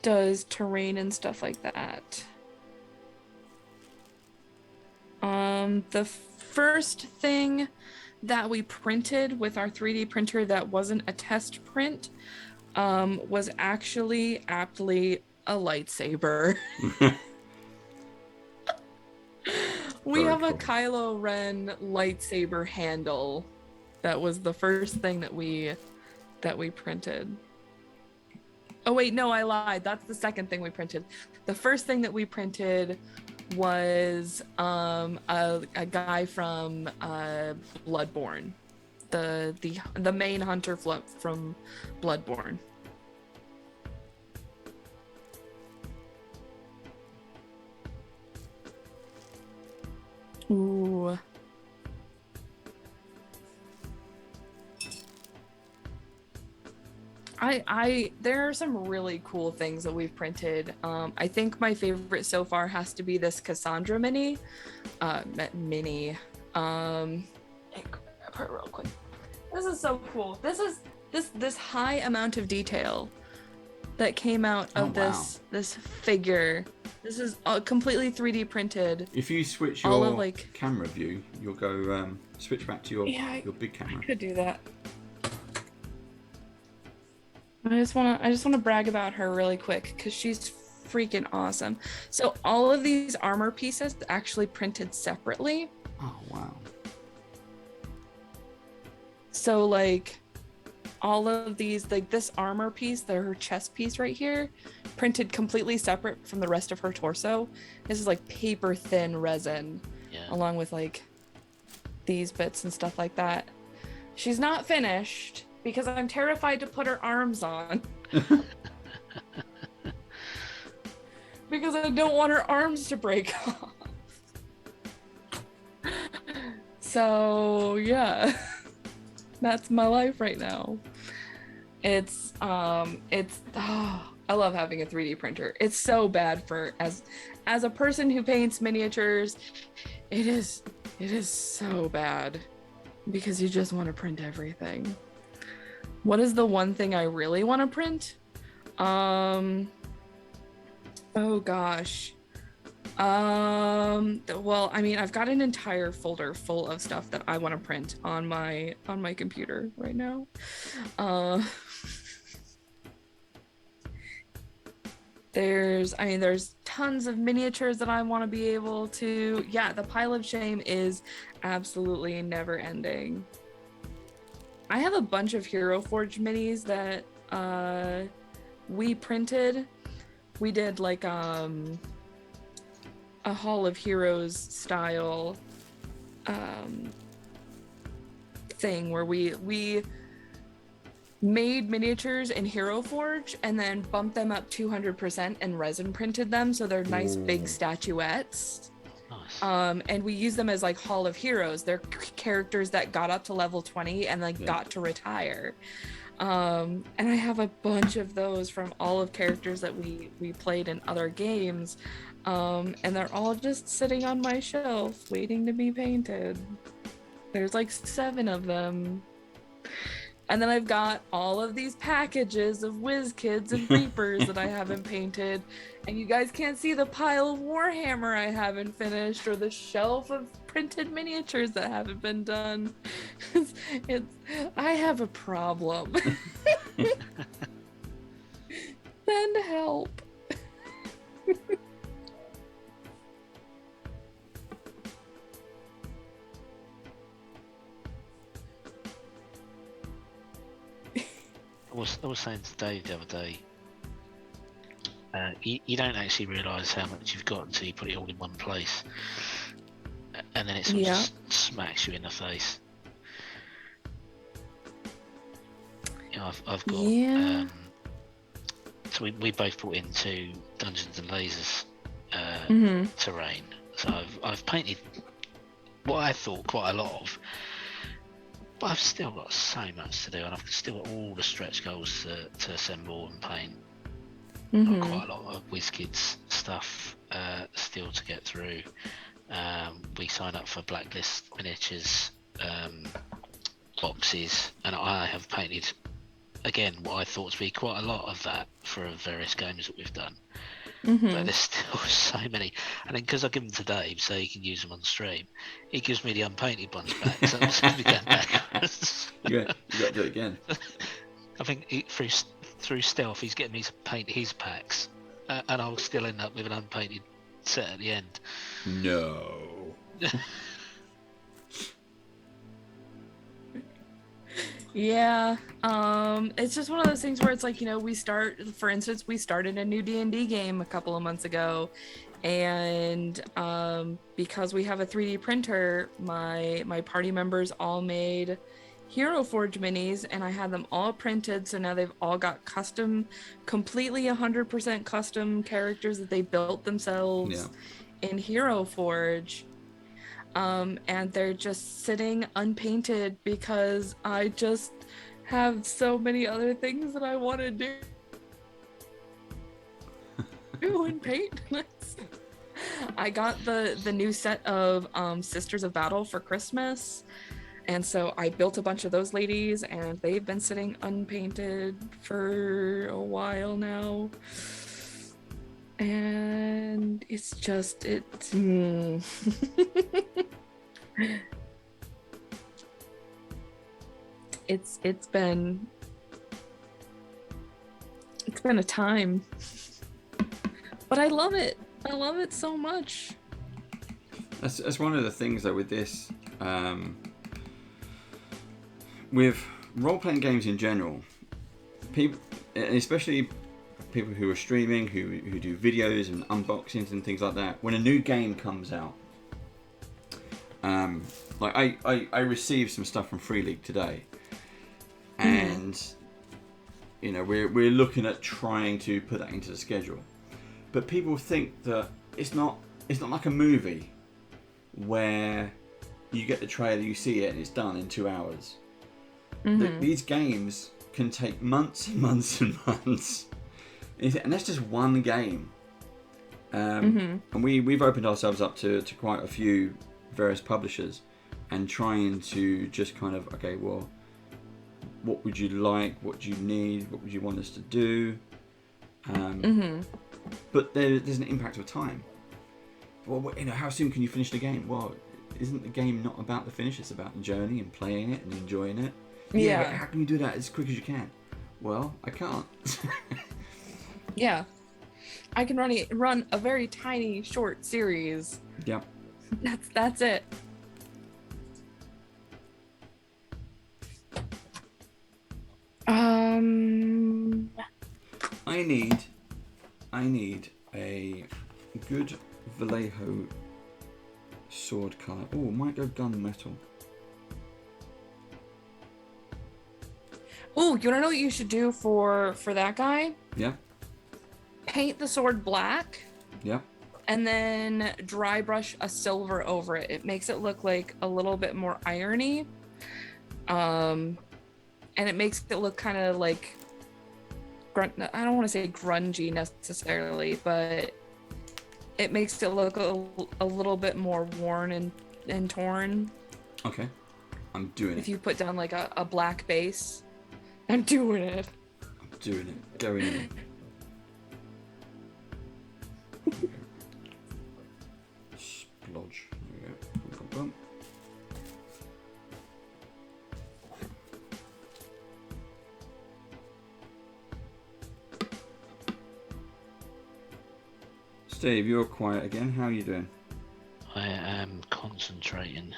does terrain and stuff like that. The first thing that we printed with our 3D printer that wasn't a test print was actually aptly a lightsaber. We Very have a cool. Kylo Ren lightsaber handle. That was the first thing that we printed. Oh wait, no, I lied. That's the second thing we printed. The first thing that we printed was a guy from Bloodborne, the main hunter from Bloodborne. Ooh. There are some really cool things that we've printed. I think my favorite so far has to be this Cassandra mini. Let grab her real quick. This is so cool. This is this high amount of detail that came out of this figure. This is completely 3D printed. If you switch your camera view, you'll go switch back to your big camera. I could do that. I just wanna brag about her really quick because she's freaking awesome. So all of these armor pieces actually printed separately. Oh wow. So like all of these, like this armor piece, her chest piece right here, printed completely separate from the rest of her torso. This is like paper thin resin, along with like these bits and stuff like that. She's not finished because I'm terrified to put her arms on. Because I don't want her arms to break off. So yeah, that's my life right now. I love having a 3D printer. It's so bad for as a person who paints miniatures, it is so bad because you just want to print everything. What is the one thing I really want to print? Oh gosh. Well, I mean, I've got an entire folder full of stuff that I want to print on my computer right now. There's tons of miniatures that I want to be able to. Yeah, the pile of shame is absolutely never ending. I have a bunch of Hero Forge minis that we printed. We did like a Hall of Heroes style thing where we made miniatures in Hero Forge and then bumped them up 200% and resin printed them so they're nice big statuettes. Nice. And we use them as like Hall of Heroes. They're characters that got up to level 20 and like got to retire. And I have a bunch of those from all of characters that we played in other games. And they're all just sitting on my shelf waiting to be painted. There's like 7 of them. And then I've got all of these packages of WizKids and Reapers that I haven't painted. And you guys can't see the pile of Warhammer I haven't finished or the shelf of printed miniatures that haven't been done. I have a problem. Send help. I was saying to Dave the other day, you don't actually realise how much you've got until you put it all in one place, and then it sort of just smacks you in the face. You know, I've got so we both brought into Dungeons and Lasers terrain. So I've painted what I thought quite a lot of. But I've still got so much to do, and I've still got all the stretch goals to assemble and paint. Got quite a lot of WizKids stuff still to get through. We sign up for Blacklist miniatures boxes, and I have painted again, what I thought to be quite a lot of that for various games that we've done. Mm-hmm. But there's still so many. And then because I give them to Dave so he can use them on stream, he gives me the unpainted ones back. So I'm just going to be going backwards. You got to do it again. I think through stealth, he's getting me to paint his packs. And I'll still end up with an unpainted set at the end. No. Yeah, it's just one of those things where it's like, you know, we started a new D&D game a couple of months ago, and because we have a 3D printer, my party members all made Hero Forge minis, and I had them all printed, so now they've all got completely 100% custom characters that they built themselves in Hero Forge. And they're just sitting unpainted because I just have so many other things that I want to do and paint. I got the new set of Sisters of Battle for Christmas, and so I built a bunch of those ladies, and they've been sitting unpainted for a while now. And it's just it's been a time, but I love it. I love it so much. That's one of the things though with this, with role-playing games in general, people, especially people who are streaming, who do videos and unboxings and things like that, when a new game comes out, like I received some stuff from Free League today, and you know we're looking at trying to put that into the schedule, but people think that it's not like a movie where you get the trailer, you see it, and it's done in 2 hours. These games can take months and months and months. And that's just one game. And we've opened ourselves up to quite a few various publishers and trying to just kind of, okay, well, what would you like? What do you need? What would you want us to do? But there's an impact of time. Well, you know, how soon can you finish the game? Well, isn't the game not about the finish? It's about the journey and playing it and enjoying it. Yeah. But how can you do that as quick as you can? Well, I can't. Yeah, I can run a very tiny, short series. Yep. That's it. I need a good Vallejo sword colour. Oh, might go gunmetal. Oh, you wanna know what you should do for that guy? Yeah. Paint the sword black. Yeah. And then dry brush a silver over it. It makes it look like a little bit more irony. And it makes it look kind of like I don't want to say grungy necessarily, but it makes it look a little bit more worn and torn. Okay. I'm doing it. If you put down like a black base. I'm doing it. I'm doing it. Going in. Splodge. There we go. Bum, bum, bum. Steve, you're quiet again. How are you doing? I am concentrating.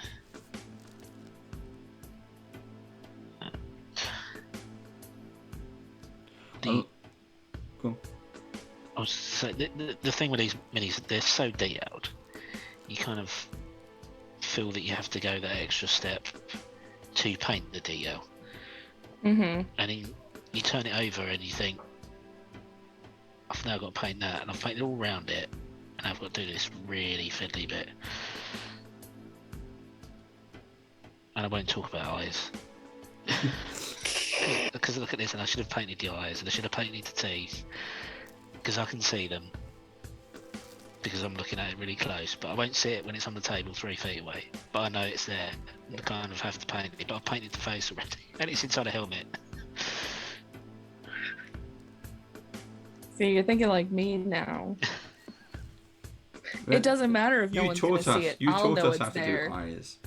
Cool. I was saying, the thing with these minis, they're so detailed. You kind of feel that you have to go that extra step to paint the detail. And then you turn it over and you think, I've now got to paint that, and I've painted all around it, and I've got to do this really fiddly bit. And I won't talk about eyes. Because look at this, and I should have painted the eyes, and I should have painted the teeth, because I can see them, because I'm looking at it really close, but I won't see it when it's on the table 3 feet away, but I know it's there, and I kind of have to paint it, but I've painted the face already, and it's inside a helmet. See, you're thinking like me now. It doesn't matter if no one's gonna see it. I'll know it's there. You taught us how to do eyes.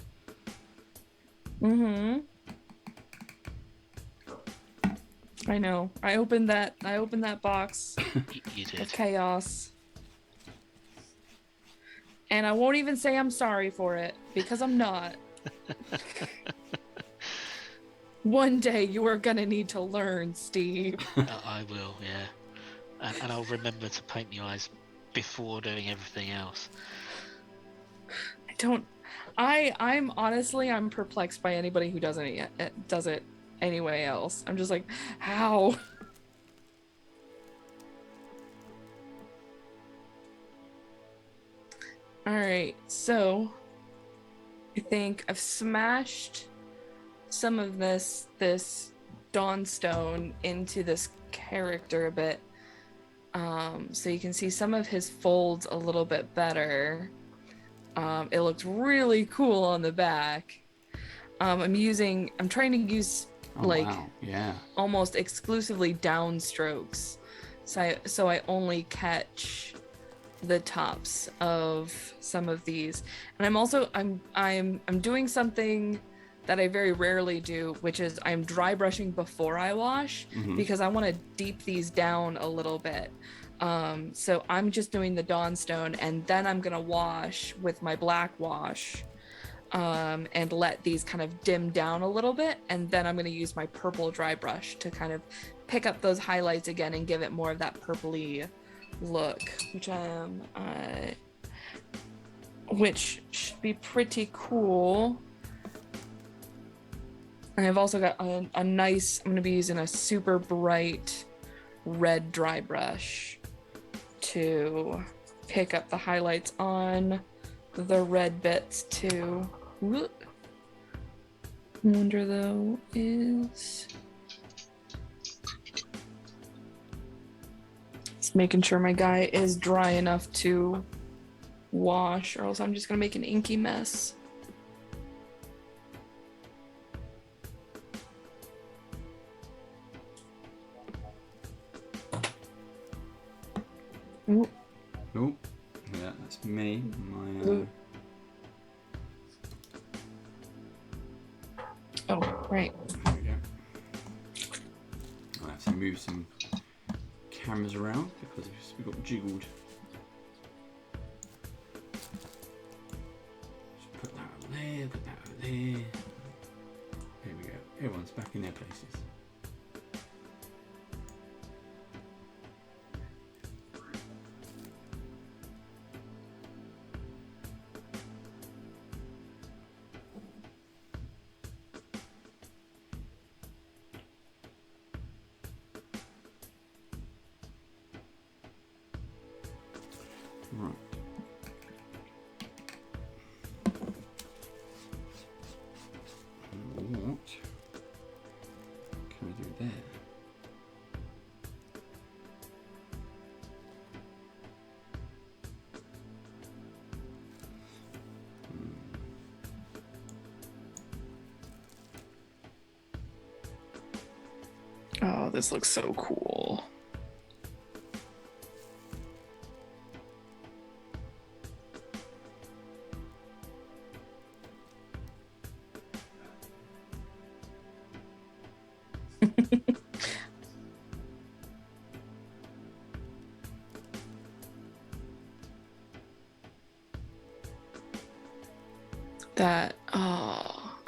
Mm-hmm. I know. I opened that box You of did. chaos. And I won't even say I'm sorry for it, because I'm not. One day you are gonna need to learn, Steve. I will, yeah. And I'll remember to paint the eyes before doing everything else. I'm honestly perplexed by anybody who does it anyway else. I'm just like, how? All right, so I think I've smashed some of this Dawnstone into this character a bit, so you can see some of his folds a little bit better. It looks really cool on the back. I'm trying to use almost exclusively downstrokes, so I only catch the tops of some of these. And I'm doing something that I very rarely do, which is I'm dry brushing before I wash, because I want to deep these down a little bit. So I'm just doing the Dawnstone, and then I'm gonna wash with my black wash, and let these kind of dim down a little bit, and then I'm gonna use my purple dry brush to kind of pick up those highlights again and give it more of that purpley look, which should be pretty cool. And I've also got a nice, I'm gonna be using a super bright red dry brush to pick up the highlights on the red bits too. I wonder though is just making sure my guy is dry enough to wash, or else I'm just gonna make an inky mess. Ooh. Oh, yeah, that's me. Oh, right. There we go. I have to move some cameras around because we got jiggled. Just put that over there, put that over there. There we go. Everyone's back in their places. Right. What can we do there? Oh, this looks so cool.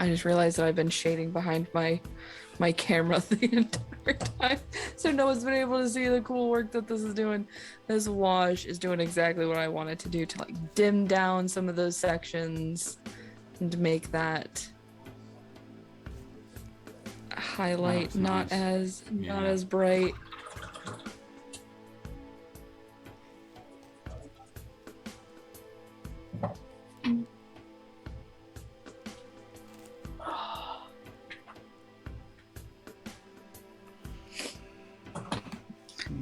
I just realized that I've been shading behind my camera the entire time, so no one's been able to see the cool work that this is doing. This wash is doing exactly what I wanted to do, to like dim down some of those sections and to make that highlight not as bright.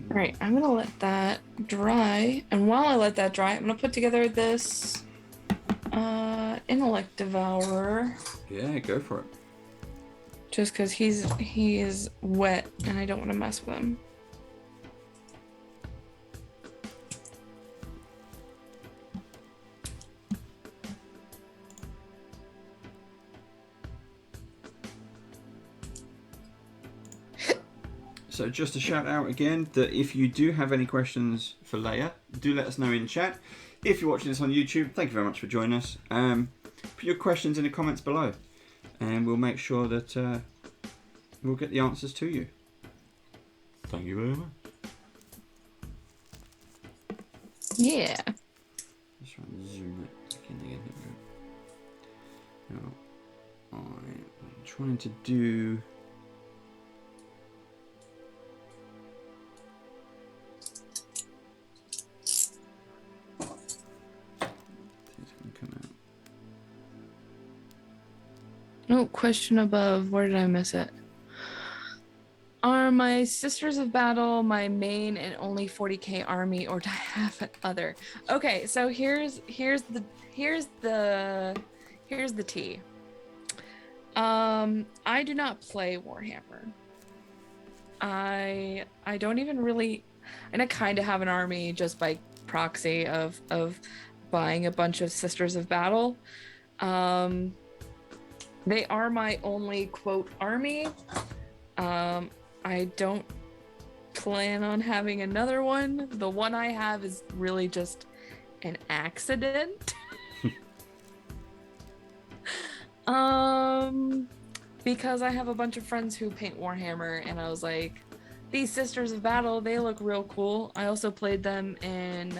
All right, I'm gonna let that dry, and while I let that dry, I'm gonna put together this Intellect Devourer. Yeah, go for it. Just because he is wet, and I don't want to mess with him. So just a shout out again that if you do have any questions for Leia, do let us know in chat. If you're watching this on YouTube, thank you very much for joining us. Put your questions in the comments below, and we'll make sure that we'll get the answers to you. Thank you very much. Yeah. Let's try and zoom it back in again. Here we go. Now, I'm trying to do. Oh, question above. Where did I miss it? Are my Sisters of Battle my main and only 40k army, or do I have an other? Okay, so here's the tea. I do not play Warhammer. I don't even really, and I kind of have an army just by proxy of buying a bunch of Sisters of Battle. They are my only quote army. I don't plan on having another one. The one I have is really just an accident. Because I have a bunch of friends who paint Warhammer, and I was like, these Sisters of Battle, they look real cool. I also played them in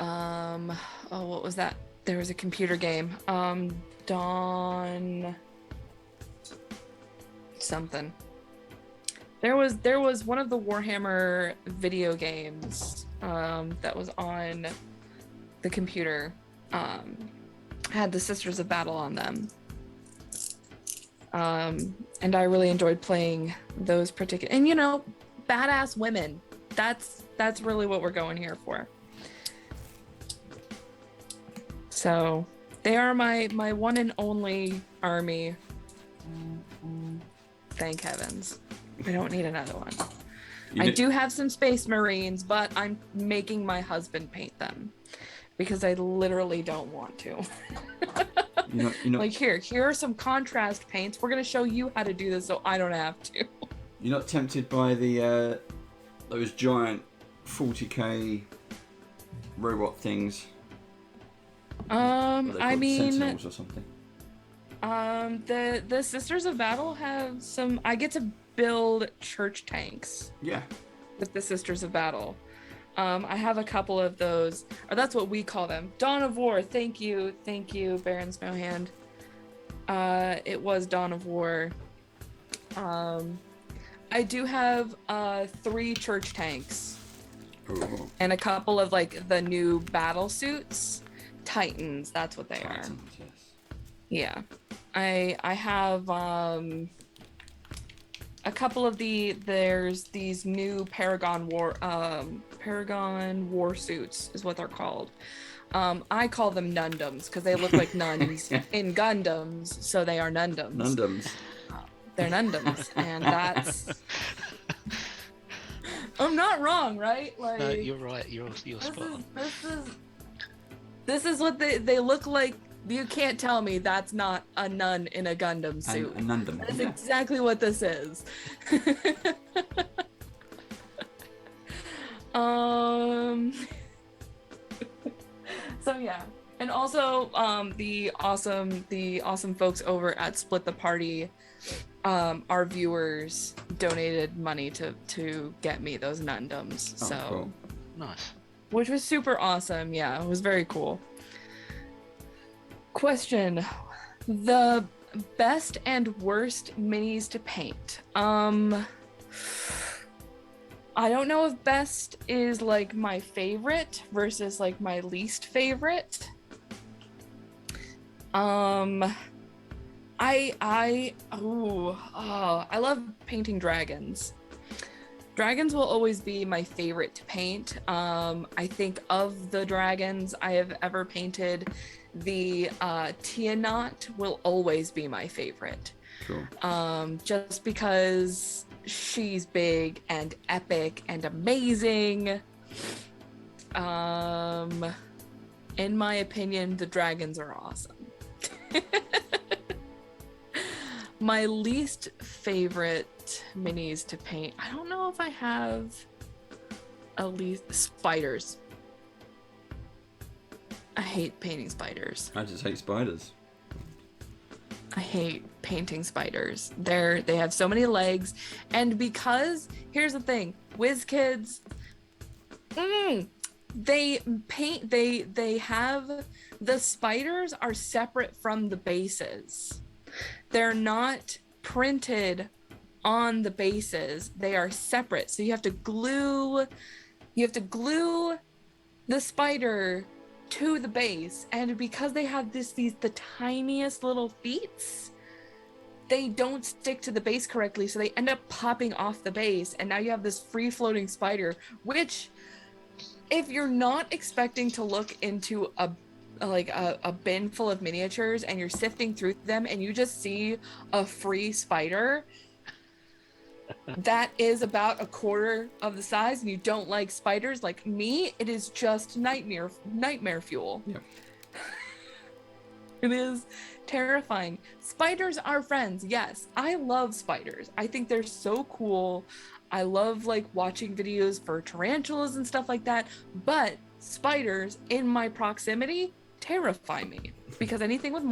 what was that? There was a computer game. Dawn something. There was one of the Warhammer video games that was on the computer. Had the Sisters of Battle on them. And I really enjoyed playing those particular, and badass women. That's really what we're going here for. So they are my one and only army. Thank heavens. I don't need another one. I do have some Space Marines, but I'm making my husband paint them because I literally don't want to. Like here are some contrast paints. We're gonna show you how to do this so I don't have to. You're not tempted by the those giant 40k robot things? I mean, Sentinels or something. The Sisters of Battle have some. I get to build church tanks. Yeah. With the Sisters of Battle. I have a couple of those, or that's what we call them. Dawn of War. Thank you, Baron Snowhand. It was Dawn of War. I do have 3 church tanks. Ooh. And a couple of like the new battle suits. Titans, that's what they are. Yes. Yeah. I have a couple of there's these new Paragon War Suits is what they're called. I call them Nundums because they look like nuns in Gundams, so they are Nundums. Nundums. They're Nundums, and that's. I'm not wrong, right? Like, no, you're right. You're spot on. This is what they look like. You can't tell me that's not a nun in a Gundam suit. A Nundum. That's exactly what this is. So yeah, and also the awesome folks over at Split the Party, our viewers donated money to get me those Nundums. Oh, so cool. Nice. Which was super awesome. Yeah, it was very cool. Question: the best and worst minis to paint. I don't know if best is like my favorite versus like my least favorite. I love painting dragons. Dragons will always be my favorite to paint. I think of the dragons I have ever painted, the Tianat will always be my favorite. Cool. Just because she's big and epic and amazing. In my opinion, the dragons are awesome. My least favorite favorite minis to paint. I don't know if I have at least spiders. I hate painting spiders. I just hate spiders. I hate painting spiders. They have so many legs, and because here's the thing, WizKids, they have the spiders are separate from the bases. They're not printed on the bases. They are separate. So you have to glue the spider to the base, and because they have the tiniest little feet, they don't stick to the base correctly, so they end up popping off the base, and now you have this free floating spider, which if you're not expecting to look into a bin full of miniatures and you're sifting through them and you just see a free spider that is about a quarter of the size and you don't like spiders like me, it is just nightmare fuel. Yeah. It is terrifying. Spiders are friends. Yes, I love spiders. I think they're so cool. I love like watching videos for tarantulas and stuff like that, but spiders in my proximity terrify me because anything with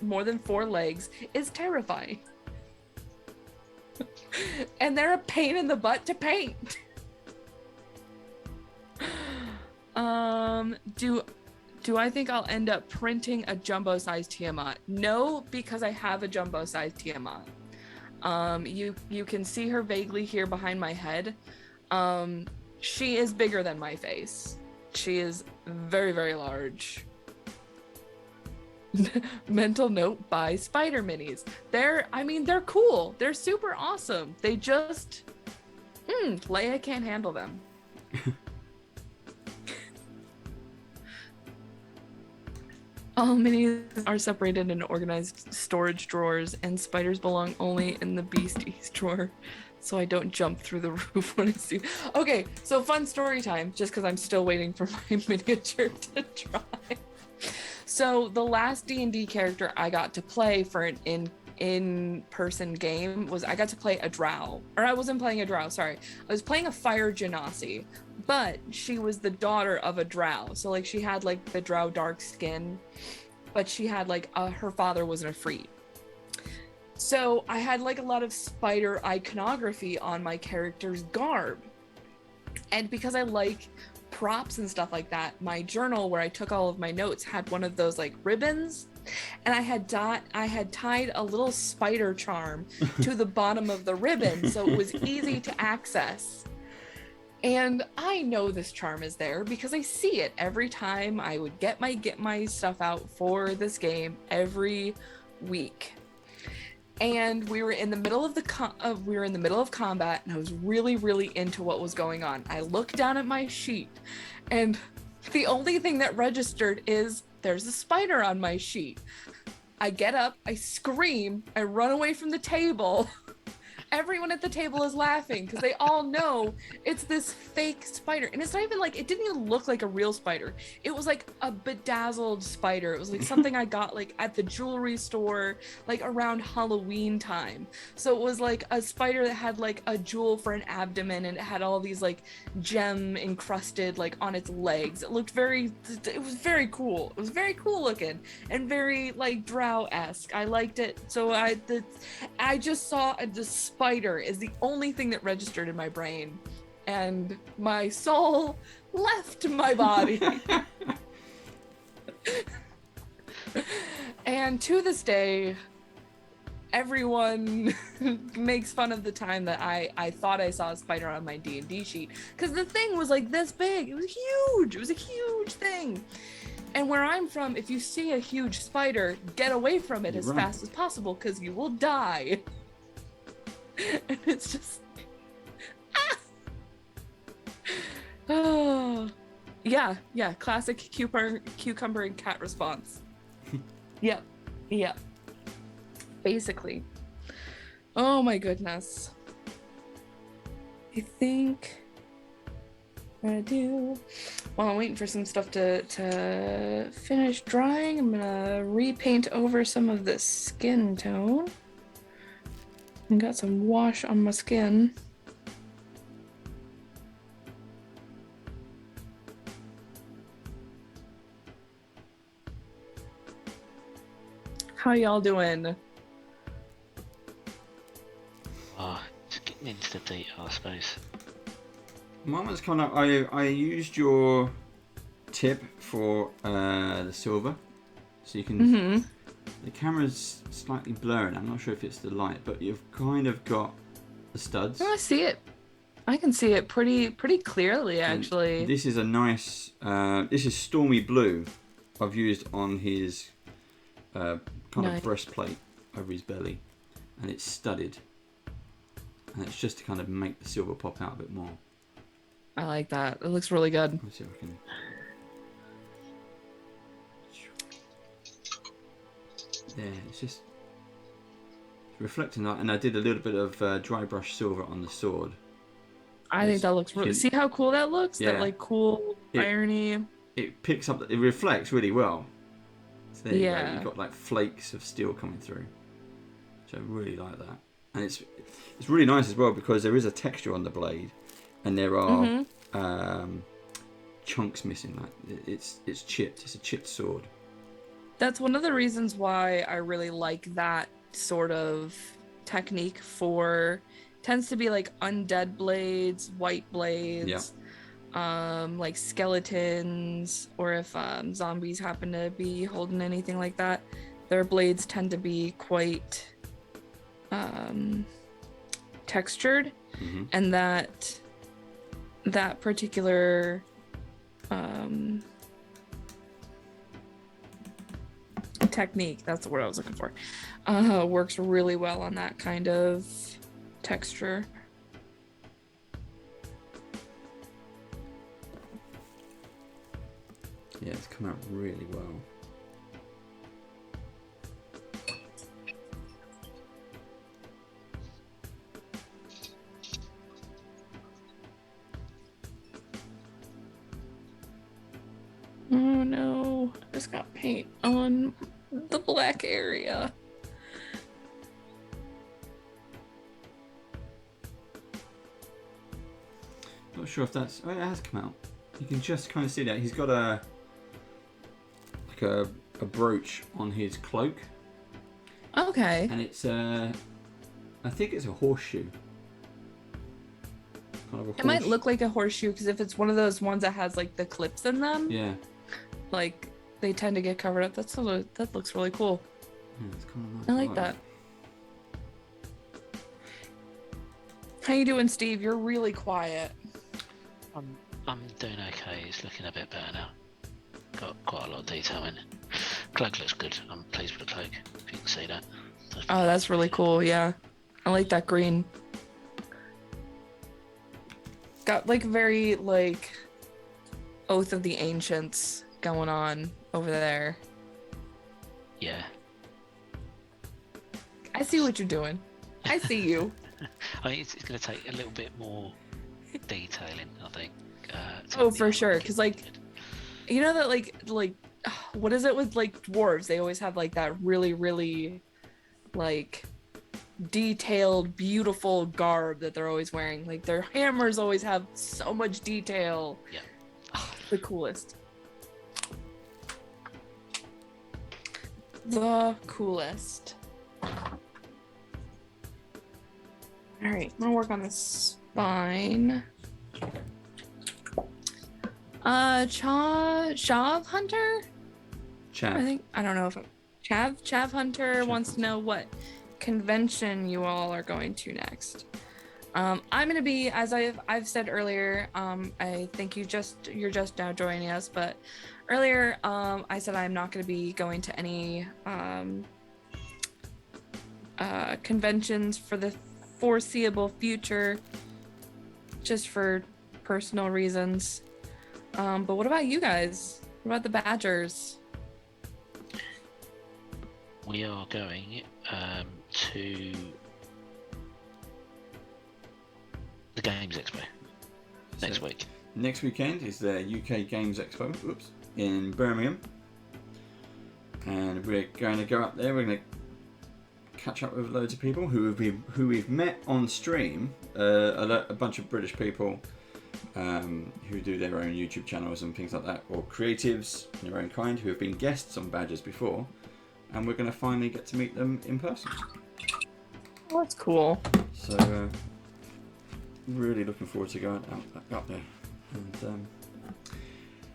more than 4 legs is terrifying. And they're a pain in the butt to paint. Do I think I'll end up printing a jumbo-sized Tiamat? No, because I have a jumbo-sized Tiamat. You can see her vaguely here behind my head. She is bigger than my face. She is very, very large. Mental note, buy spider minis. They're cool. They're super awesome. They just, Leia can't handle them. All minis are separated in organized storage drawers, and spiders belong only in the beasties drawer, so I don't jump through the roof when I see. Okay, so fun story time, just because I'm still waiting for my miniature to dry. So the last D&D character I got to play for an in-person game was I got to play a drow. Or I wasn't playing a drow, sorry. I was playing a fire genasi, but she was the daughter of a drow. So like she had like the drow dark skin, but she had like her father was an Ifrit. So I had like a lot of spider iconography on my character's garb. And because I like props and stuff like that, my journal where I took all of my notes had one of those like ribbons, and I had tied a little spider charm to the bottom of the ribbon so it was easy to access. And I know this charm is there because I see it every time I would get my stuff out for this game every week. And we were in the middle of combat, and I was really, really into what was going on. I looked down at my sheet, and the only thing that registered is there's a spider on my sheet. I get up, I scream, I run away from the table. Everyone at the table is laughing because they all know it's this fake spider. And it's not even like, it didn't even look like a real spider. It was like a bedazzled spider. It was like something I got like at the jewelry store, like around Halloween time. So it was like a spider that had like a jewel for an abdomen, and it had all these like gem encrusted like on its legs. It was very cool. It was very cool looking and very like drow-esque. I liked it. So I just saw the spider is the only thing that registered in my brain, and my soul left my body. And to this day, everyone makes fun of the time that I thought I saw a spider on my D&D sheet, because the thing was like this big. It was huge. It was a huge thing. And where I'm from, if you see a huge spider, get away from it as fast as possible, because you will die. And it's just oh yeah, classic cucumber and cat response. Yep basically. Oh my goodness. I think what I do while I'm waiting for some stuff to finish drying, I'm gonna repaint over some of the skin tone. I got some wash on my skin. How y'all doing? Just getting into the detail, I suppose. Mine was kind of. I used your tip for the silver, so you can. Mm-hmm. The camera's slightly blurring. I'm not sure if it's the light, but you've kind of got the studs. Oh, I see it. I can see it pretty clearly, actually. And this is a nice. This is stormy blue. I've used on his kind of breastplate over his belly, and it's studded. And it's just to kind of make the silver pop out a bit more. I like that. It looks really good. Let's see if I can. Yeah, it's just reflecting that, and I did a little bit of dry brush silver on the sword. I think that looks really. See how cool that looks? Yeah. That like cool irony. It picks up. It reflects really well. So there you go. You've got like flakes of steel coming through. So I really like that, and it's really nice as well because there is a texture on the blade, and there are chunks missing. Like it's chipped. It's a chipped sword. That's one of the reasons why I really like that sort of technique for tends to be like undead blades, white blades, like skeletons, or if zombies happen to be holding anything like that, their blades tend to be quite textured, and that particular technique, that's the word I was looking for, works really well on that kind of texture. Yeah, it's come out really well. Oh no, I just got paint on the black area. Not sure if that's. Oh, it has come out. You can just kind of see that he's got a brooch on his cloak. Okay. And it's I think it's a horseshoe. Kind of It might look like a horseshoe because if it's one of those ones that has like the clips in them, like they tend to get covered up. That looks really cool. Yeah, it's kind of nice. I like that. How you doing, Steve? You're really quiet. I'm doing okay. It's looking a bit better now. Got quite a lot of detail in. Cloak looks good. I'm pleased with the cloak. If you can see that. Oh, that's really cool. Yeah, I like that green. Got like very like Oath of the Ancients going on over there. Yeah. I see what you're doing. I see you. I mean, it's going to take a little bit more detailing, I think. Oh, for sure. Because like, you know that like what is it with like dwarves? They always have like that really like detailed, beautiful garb that they're always wearing. Like their hammers always have so much detail. Yeah. Oh, the coolest. The coolest. All right, I'm gonna work on this spine. Chav Hunter? Chav. I don't know if Chav Hunter wants to know what convention you all are going to next. I'm gonna be, as I've said earlier, I think you're just now joining us, but earlier I said I'm not gonna be going to any conventions for the foreseeable future, just for personal reasons. But what about you guys? What about the Badgers? We are going to the Games Expo next week. Next weekend is the UK Games Expo, in Birmingham. And we're going to go up there, we're going to catch up with loads of people who we've met on stream. A bunch of British people who do their own YouTube channels and things like that, or creatives in their own kind who have been guests on Badgers before, and we're going to finally get to meet them in person. Oh, that's cool. So really looking forward to going up there and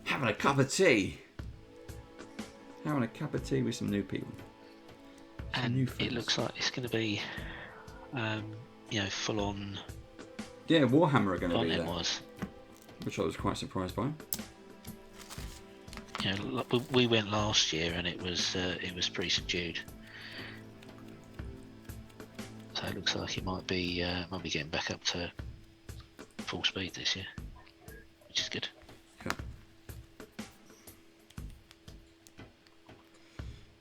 having a cup of tea. Having a cup of tea with some new people. And it looks like it's going to be, full on. Yeah, Warhammer are going to be there. It was. Which I was quite surprised by. We went last year and it was pretty subdued. So it looks like it might be getting back up to full speed this year, which is good.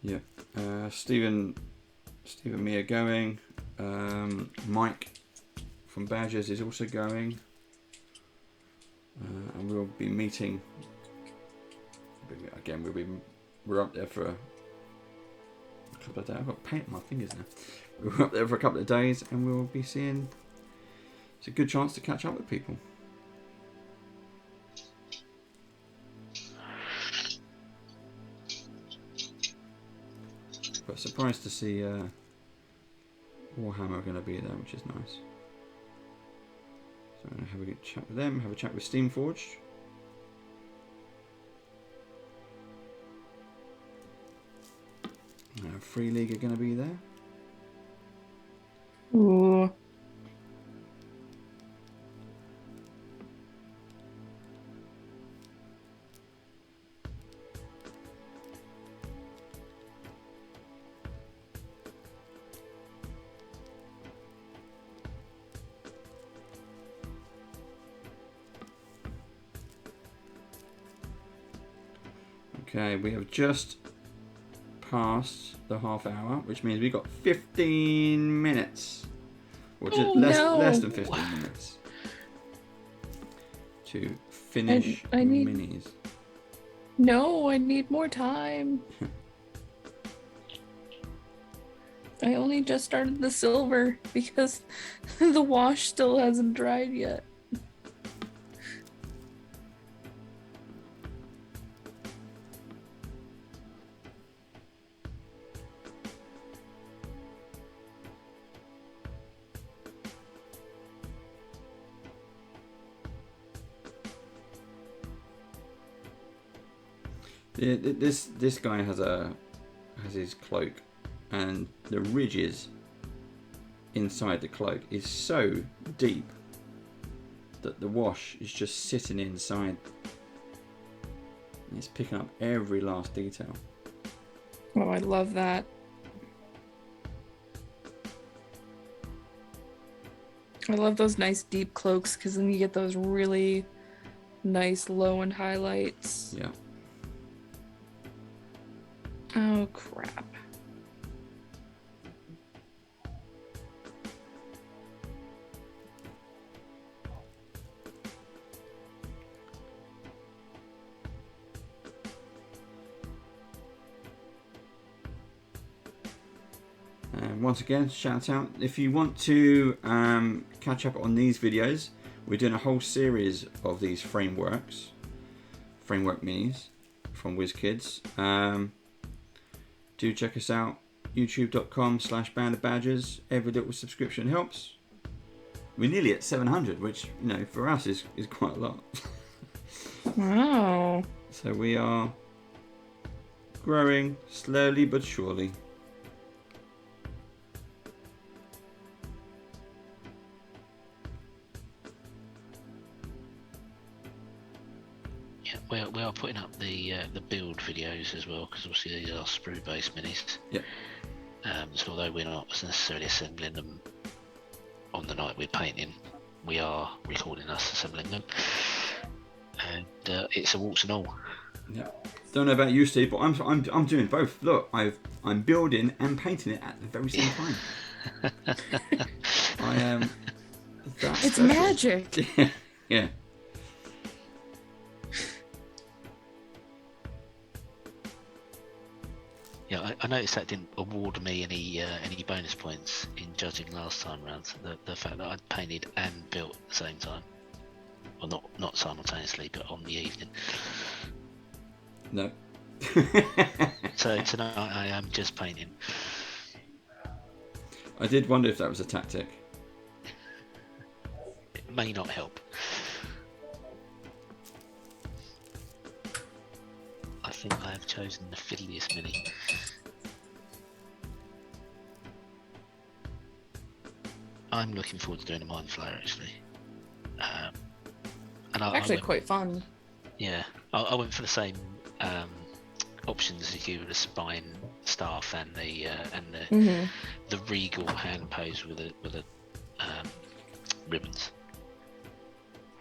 Yeah. Stephen and me are going. Mike from Badgers is also going. And we'll be meeting again. We're up there for a couple of days. I've got paint on my fingers now. We're up there for a couple of days, and we'll be seeing. It's a good chance to catch up with people. But surprised to see Warhammer are going to be there, which is nice. So I'm going to have a good chat with them, have a chat with Steamforged. Free League are going to be there. Ooh. Okay, we have just passed the half hour, which means we've got 15 minutes. Or just less than 15 minutes to finish I need... minis. No, I need more time. I only just started the silver because the wash still hasn't dried yet. This guy has his cloak, and the ridges inside the cloak is so deep that the wash is just sitting inside. And it's picking up every last detail. Oh, I love that. I love those nice deep cloaks because then you get those really nice low end highlights. Yeah. Oh, crap. And once again, shout out. If you want to catch up on these videos, we're doing a whole series of these framework minis from WizKids. Do check us out, youtube.com/bandofbadgers. Every little subscription helps. We're nearly at 700, which, for us is quite a lot. Wow. So we are growing slowly but surely. We are putting up the build videos as well, because obviously these are sprue based minis. Yeah. So although we're not necessarily assembling them on the night we're painting, we are recording us assembling them, and it's a warts and all. Yeah. Don't know about you, Steve, but I'm doing both. Look, I'm building and painting it at the very same time. I am. It's magic. Yeah. Yeah, I noticed that didn't award me any bonus points in judging last time round. So the fact that I'd painted and built at the same time, well, not simultaneously, but on the evening. No. So tonight I am just painting. I did wonder if that was a tactic. It may not help. I think I have chosen the fiddliest mini. I'm looking forward to doing a Mind Flayer actually. And Actually, quite fun. Yeah, I went for the same options as you, the spine staff and the regal hand pose with the ribbons.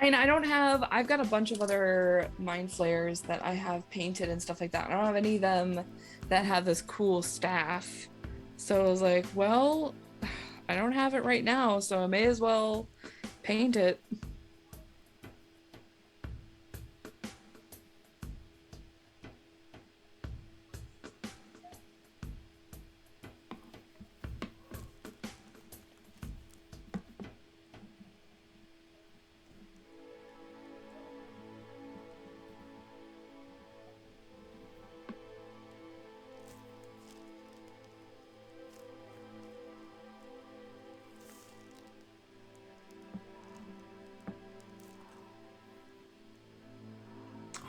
I mean, I've got a bunch of other Mind Flayers that I have painted and stuff like that. I don't have any of them that have this cool staff. So I was like, well, I don't have it right now, so I may as well paint it.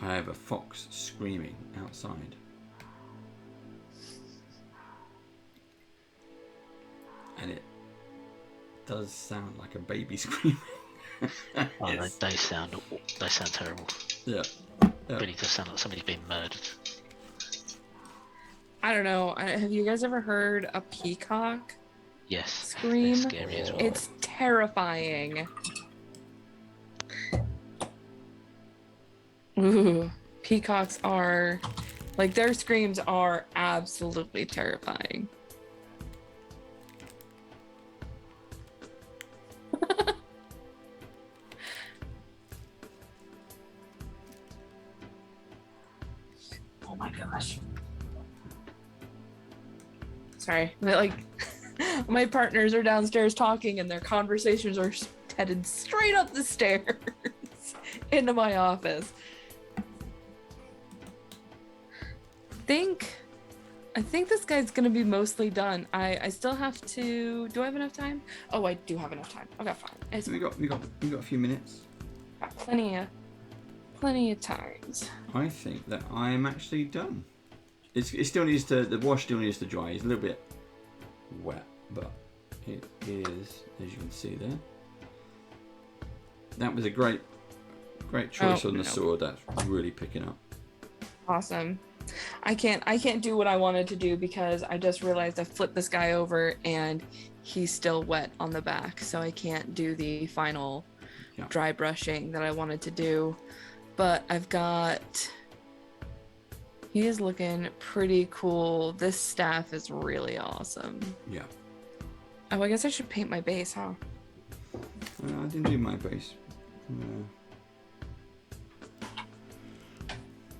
I have a fox screaming outside. And it does sound like a baby screaming. Oh, they sound terrible. Yeah. Really does sound like somebody's been murdered. I don't know. Have you guys ever heard a peacock Yes. scream? They're scary as well. It's terrifying. Ooh, peacocks are, like, their screams are absolutely terrifying. Oh my gosh. Sorry, like, my partners are downstairs talking and their conversations are headed straight up the stairs into my office. I think this guy's gonna be mostly done. I still have to. Do I have enough time? Oh, I do have enough time. Okay, fine. We got a few minutes. Got plenty of times. I think that I am actually done. It still needs to. The wash still needs to dry. It's a little bit wet, but it is, as you can see there. That was a great choice on the sword. That's really picking up. Awesome. I can't do what I wanted to do because I just realized I flipped this guy over and he's still wet on the back, so I can't do the final dry brushing that I wanted to do. But he is looking pretty cool. This staff is really awesome. Yeah. Oh, I guess I should paint my base, huh? I didn't do my base.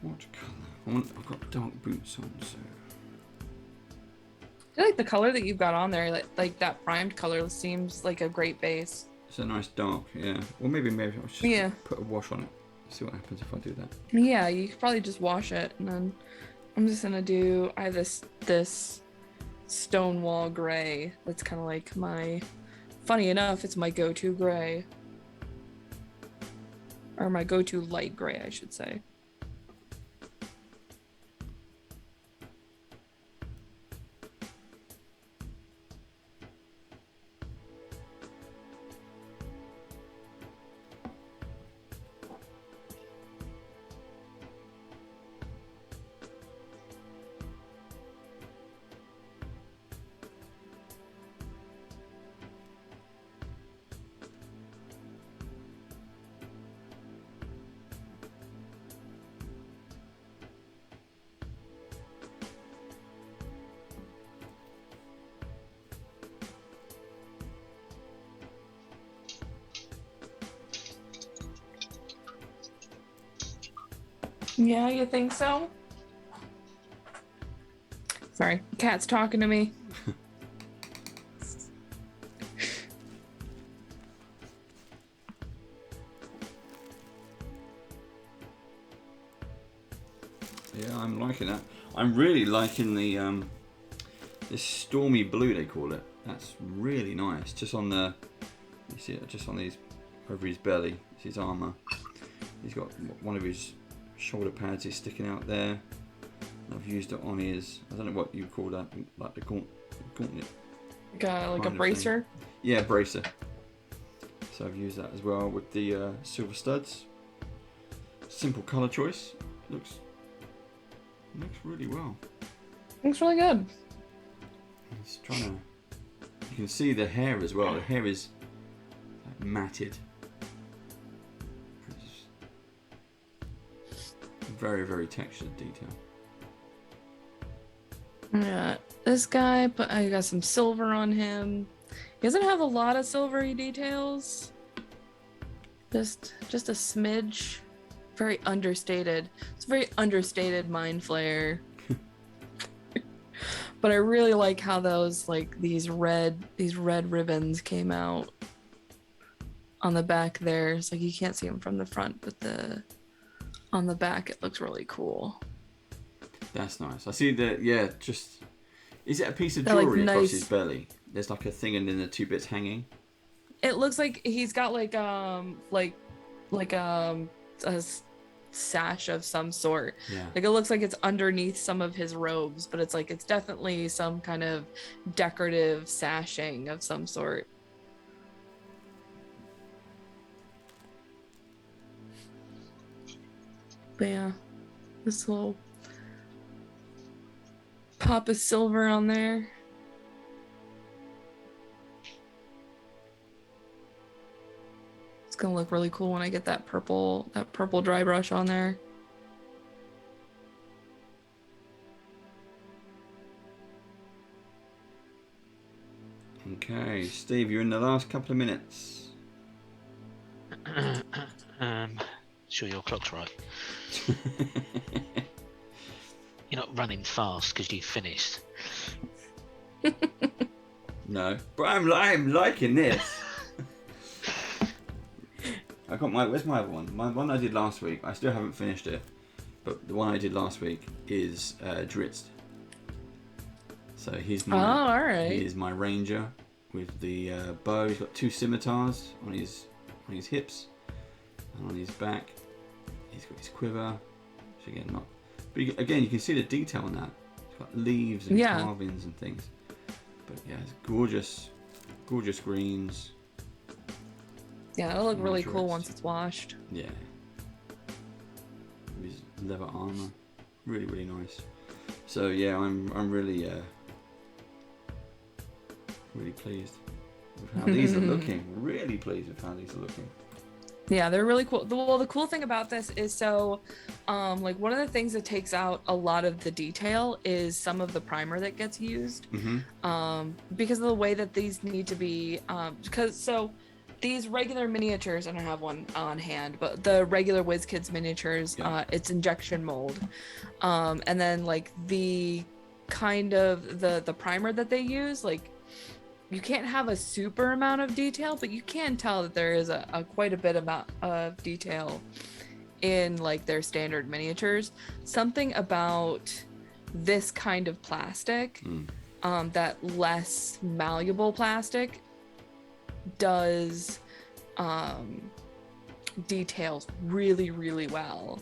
What colour? I've got dark boots on, so. I feel like the color that you've got on there, like that primed color, seems like a great base. It's a nice dark, yeah. Or maybe I'll just put a wash on it. See what happens if I do that. Yeah, you could probably just wash it, and then I'm just gonna do. I have this stonewall gray. That's kind of like my. Funny enough, it's my go-to gray, or my go-to light gray, I should say. Yeah, you think so? Sorry, cat's talking to me. Yeah, I'm liking that. I'm really liking the this stormy blue they call it. That's really nice. Just on the, you see it just on these, over his belly. It's his armor. He's got one of his shoulder pads is sticking out there. I've used it on his, I don't know what you call that, like the gauntlet. Like a bracer? Yeah, bracer. So I've used that as well with the silver studs. Simple colour choice. Looks really well. Looks really good. It's trying to. You can see the hair as well. The hair is like matted. It's very, very textured detail. Yeah, this guy, but I got some silver on him. He doesn't have a lot of silvery details. Just a smidge. Very understated. It's a very understated mind flare. But I really like how those these red ribbons came out on the back there. It's like you can't see them from the front, but on the back it looks really cool. That's nice. I see that. Yeah, just is it a piece of jewelry across his belly? There's like a thing and then the two bits hanging. It looks like he's got a sash of some sort. Yeah. Like it looks like it's underneath some of his robes, but it's definitely some kind of decorative sashing of some sort. But yeah, this little pop of silver on there. It's gonna look really cool when I get that purple dry brush on there. Okay, Steve, you're in the last couple of minutes. Sure your clock's right. You're not running fast because you finished. No, but I'm liking this. I got where's my other one? My one I did last week. I still haven't finished it, but the one I did last week is Dritz. So he's my all right. he is my ranger with the bow. He's got two scimitars on his hips and on his back. He's got his quiver. Which again, not. But again, you can see the detail on that. It's got leaves and carvings and things. But yeah, it's gorgeous greens. Yeah, it'll look really cool once it's washed. Yeah. His leather armor, really, really nice. So yeah, I'm really pleased with how these are looking. Really pleased with how these are looking. Yeah, they're really cool. Well, the cool thing about this is one of the things that takes out a lot of the detail is some of the primer that gets used. Mm-hmm. Because of the way that these need to be, these regular miniatures, I don't have one on hand, but the regular WizKids miniatures, it's injection mold. And then the kind of the primer that they use, you can't have a super amount of detail, but you can tell that there is a quite a bit amount of detail in their standard miniatures. Something about this kind of plastic, that less malleable plastic, does details really, really well.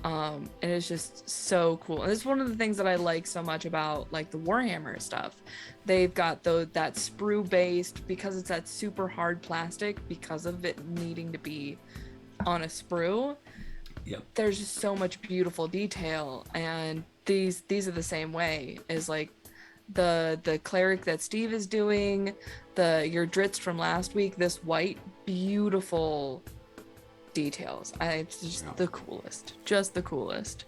And it's just so cool. And it's one of the things that I like so much about the Warhammer stuff. They've got that sprue based, because it's that super hard plastic, because of it needing to be on a sprue. Yep. There's just so much beautiful detail, and these are the same way as the cleric that Steve is doing, your Dritz from last week, this white, beautiful details. It's just the coolest. Just the coolest.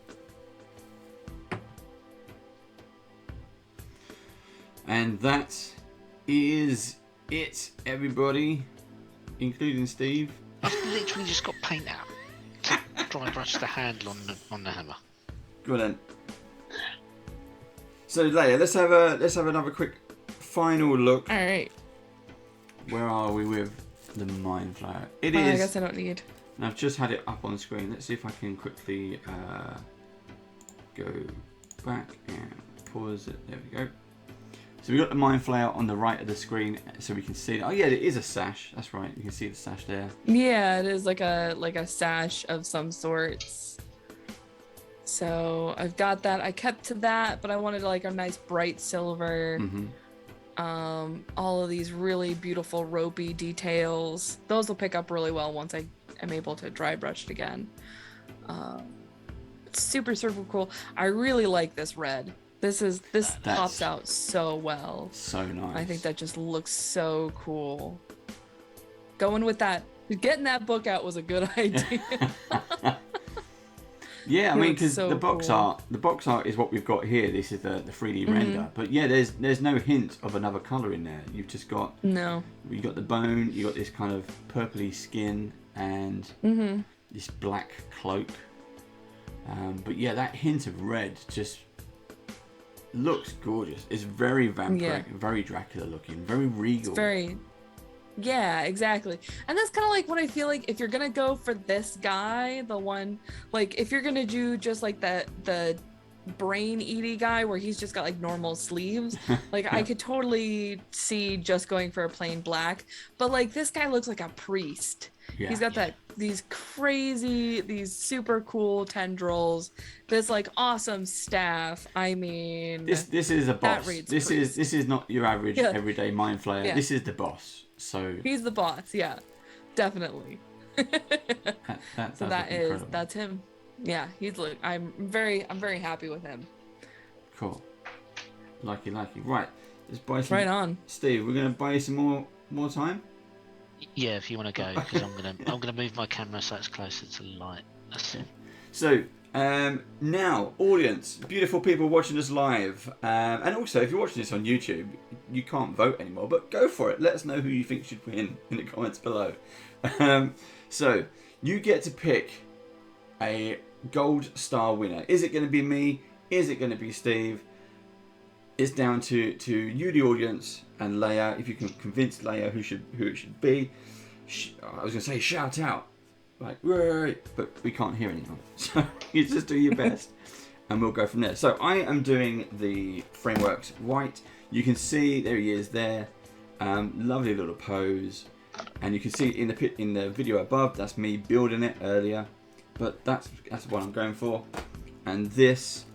And that is it, everybody, including Steve. I've literally just got paint out to dry brush the handle on the hammer. Good then. So Leia, let's have another quick final look. All right. Where are we with the Mind Flayer? It I is. guess I don't need. And I've just had it up on the screen. Let's see if I can quickly go back and pause it. There we go. So we've got the Mind Flayer on the right of the screen, so we can see it. Oh yeah, it is a sash. That's right. You can see the sash there. Yeah, it is like a sash of some sorts. So I've got that. I kept to that, but I wanted like a nice bright silver. Mm-hmm. All of these really beautiful ropey details. Those will pick up really well once I am able to dry brush it again. It's super cool. I really like this red. This pops out so well. So nice. I think that just looks so cool. Going with that, getting that book out was a good idea. Yeah, I mean, because so the box cool. art is what we've got here. This is the 3D render. But yeah, there's no hint of another color in there. You've just got you got the bone, you got this kind of purpley skin, and this black cloak. But yeah, that hint of red just looks gorgeous. It's very vampiric, very Dracula looking, very regal. It's very. Yeah, exactly. And that's kind of like what I feel like if you're gonna go for this guy, the one, like if you're gonna do just like the brain eaty guy where he's just got like normal sleeves, like I could totally see just going for a plain black. But like this guy looks like a priest. Yeah. He's got these super cool tendrils, this like awesome staff. I mean, this is a boss. This is not your average everyday Mind Flayer. Yeah. This is the boss. So he's the boss. Yeah, definitely. That's him. Yeah, I'm very happy with him. Cool. Likey. Right. Let's buy some. Right on. Steve, we're gonna buy you some more time. Yeah, if you want to go, because I'm gonna move my camera so it's closer to the light. That's it. So now, audience, beautiful people watching us live, and also if you're watching this on YouTube, you can't vote anymore, but go for it. Let us know who you think should win in the comments below. So you get to pick a gold star winner. Is it going to be me? Is it going to be Steve? It's down to you, the audience, and Leia. If you can convince Leia who it should be. I was going to say shout out, like, right, but we can't hear anyone. So you just do your best, and we'll go from there. So I am doing the frameworks white. You can see there he is there. Lovely little pose, and you can see in the video above. That's me building it earlier, but that's what I'm going for. And this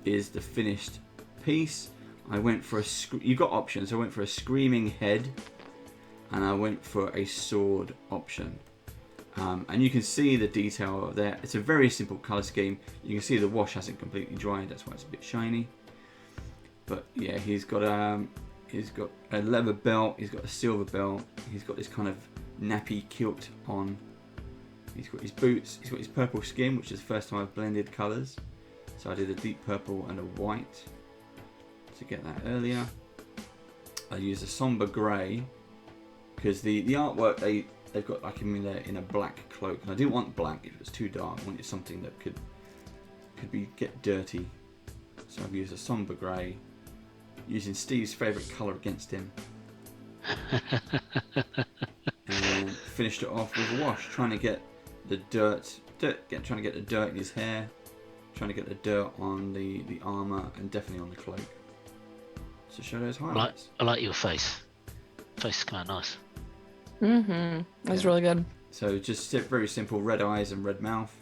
is the finished piece. I went for you've got options. I went for a screaming head, and I went for a sword option. And you can see the detail there. It's a very simple color scheme. You can see the wash hasn't completely dried. That's why it's a bit shiny. But yeah, he's got a leather belt. He's got a silver belt. He's got this kind of nappy kilt on. He's got his boots. He's got his purple skin, which is the first time I've blended colors. So I did a deep purple and a white to get that earlier. I used a somber grey because the artwork they've got like him in a black cloak, and I didn't want black if it was too dark. I wanted something that could get dirty. So I've used a somber grey, using Steve's favourite colour against him, and finished it off with a wash, trying to get the dirt in his hair, trying to get the dirt on the armour, and definitely on the cloak. So show those highlights. I like your face. Face is kind of nice. That's really good. So just very simple, red eyes and red mouth.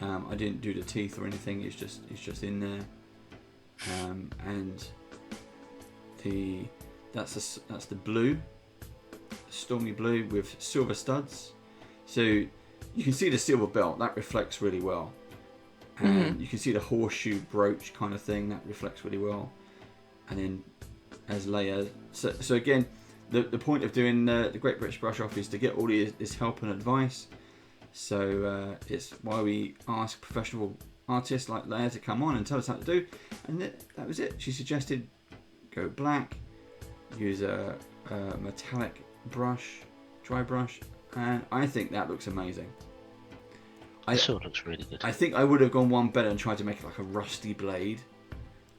I didn't do the teeth or anything. It's just in there. And that's the blue, stormy blue with silver studs. So you can see the silver belt that reflects really well, and you can see the horseshoe brooch kind of thing that reflects really well. And then as Leia, so again. The point of doing the Great British Brush Off is to get all this help and advice. So it's why we ask professional artists like Leia to come on and tell us how to do. And that was it. She suggested go black, use a metallic brush, dry brush, and I think that looks amazing. It sure looks really good. I think I would have gone one better and tried to make it like a rusty blade.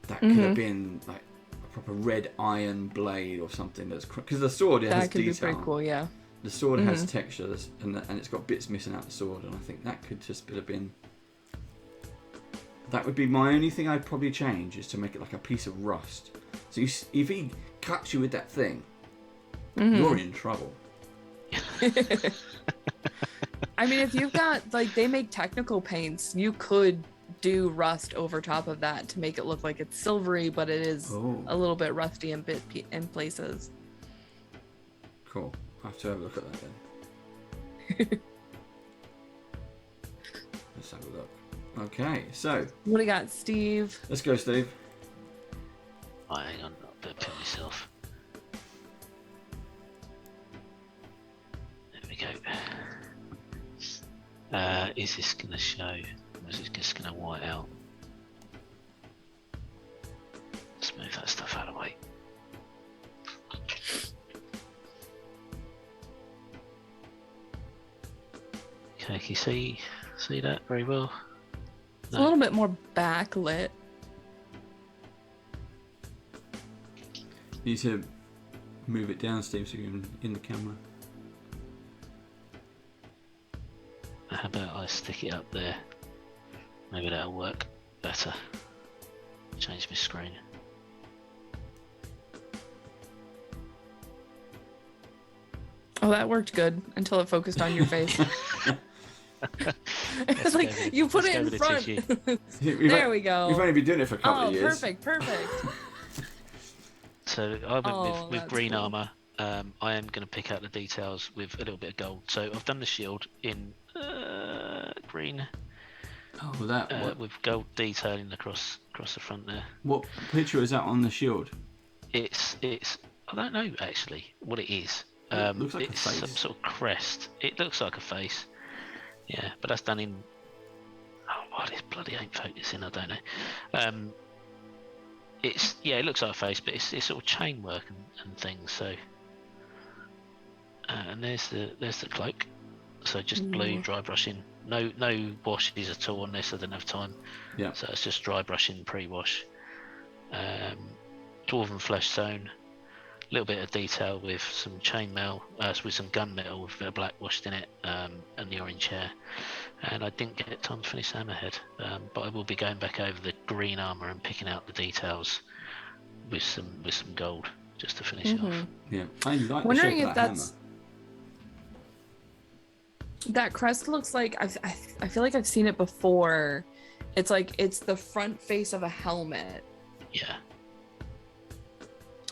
that could have been like a proper red iron blade or something. That's because the sword it has That could detail. be pretty cool, yeah. The sword has texture, and it's got bits missing out the sword, and I think that could just have been. That would be my only thing I'd probably change, is to make it like a piece of rust. So if he cuts you with that thing, you're in trouble. I mean, if you've got, like, they make technical paints, you could do rust over top of that to make it look like it's silvery, but it is a little bit rusty in places. Cool. I have to have a look at that then. Let's have a look. Okay, so. What do you got, Steve? Let's go, Steve. Oh, hang on, I'll better put myself. There we go. Is this going to show, or is it just going to white out? Let's move that stuff out of the way. Okay, can you see that very well? It's a little bit more backlit. You need to move it down, Steve, so you're in the camera. How about I stick it up there? Maybe that'll work better. Change my screen. Oh, that worked good until it focused on your face. It's like you put it in front. There we go. We've only been doing it for a couple of years. Perfect. So I went with green armor. I am going to pick out the details with a little bit of gold. So I've done the shield in green. Oh, that with gold detailing across the front there. What picture is that on the shield? It's I don't know actually what it is. It looks like it's a face. some sort of crest. It looks like a face. Yeah, but that's done in. Oh, why this bloody ain't focusing? I don't know. It looks like a face, but it's sort of chain work and things. So, and there's the cloak. So just blue dry brushing. No washes at all on this. I didn't have time. Yeah. So it's just dry brushing pre-wash. Dwarven flesh sewn. A little bit of detail with some chainmail, with some gunmetal with a bit of black washed in it, and the orange hair. And I didn't get time to finish Hammerhead, but I will be going back over the green armor and picking out the details with some gold just to finish it off. Yeah, I like Wondering the shape if of that that's that crest looks like I feel like I've seen it before. It's like it's the front face of a helmet. Yeah.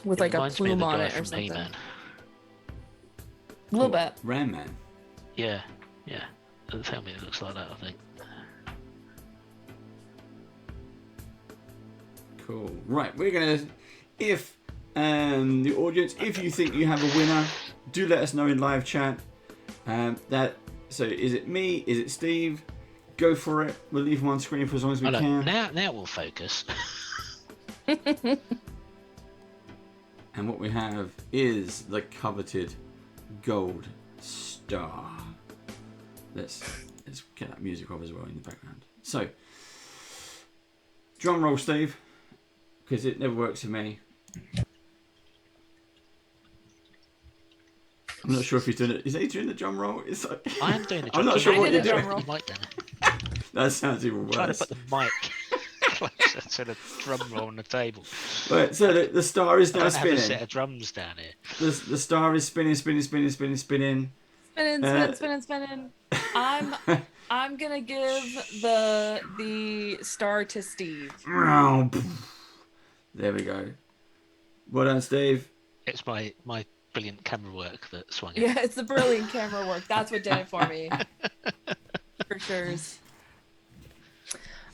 With like a plume on it or something. He-Man. A little bit. Ram Man. Yeah. The helmet looks like that, I think. Cool. Right, we're gonna. If the audience, if you think you have a winner, do let us know in live chat. So is it me? Is it Steve? Go for it. We'll leave them on screen for as long as we can. Now we'll focus. And what we have is the coveted gold star. Let's get that music off as well in the background. So, drum roll, Steve, because it never works for me. I'm not sure if he's doing it. Is he doing the drum roll? It's like, I am doing the drum I'm not sure what you're doing. You might do. That sounds even worse. Trying to put the mic closer to the drum roll on the table. Right, so the star is now I spinning. have a set of drums down here. The star is spinning. Spinning. I'm gonna give the star to Steve. There we go. Well done, Steve. It's my brilliant camera work that swung it. Yeah, it's the brilliant camera work. That's what did it for me. For sure.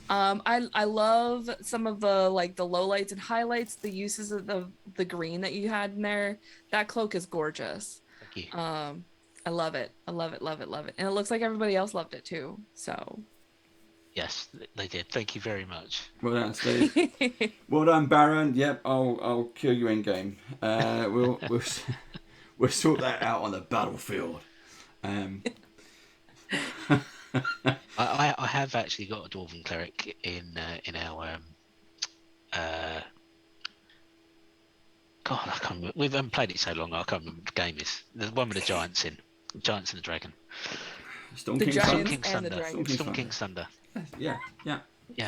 I love some of the lowlights and highlights, the uses of the green that you had in there. That cloak is gorgeous. Thank you. I love it. I love it. And it looks like everybody else loved it too. So. Yes, they did. Thank you very much. Well done, Steve. Well done, Baron. Yep, I'll kill you in game. We'll sort that out on the battlefield. I have actually got a Dwarven Cleric in God, I can't remember. We haven't played it so long. I can't remember what the game is. The one with the giants in, giants and the dragon. Storm The King's giants Thunder. King's and the Thunder. dragon. Storm King's Thunder. Yeah. Yeah,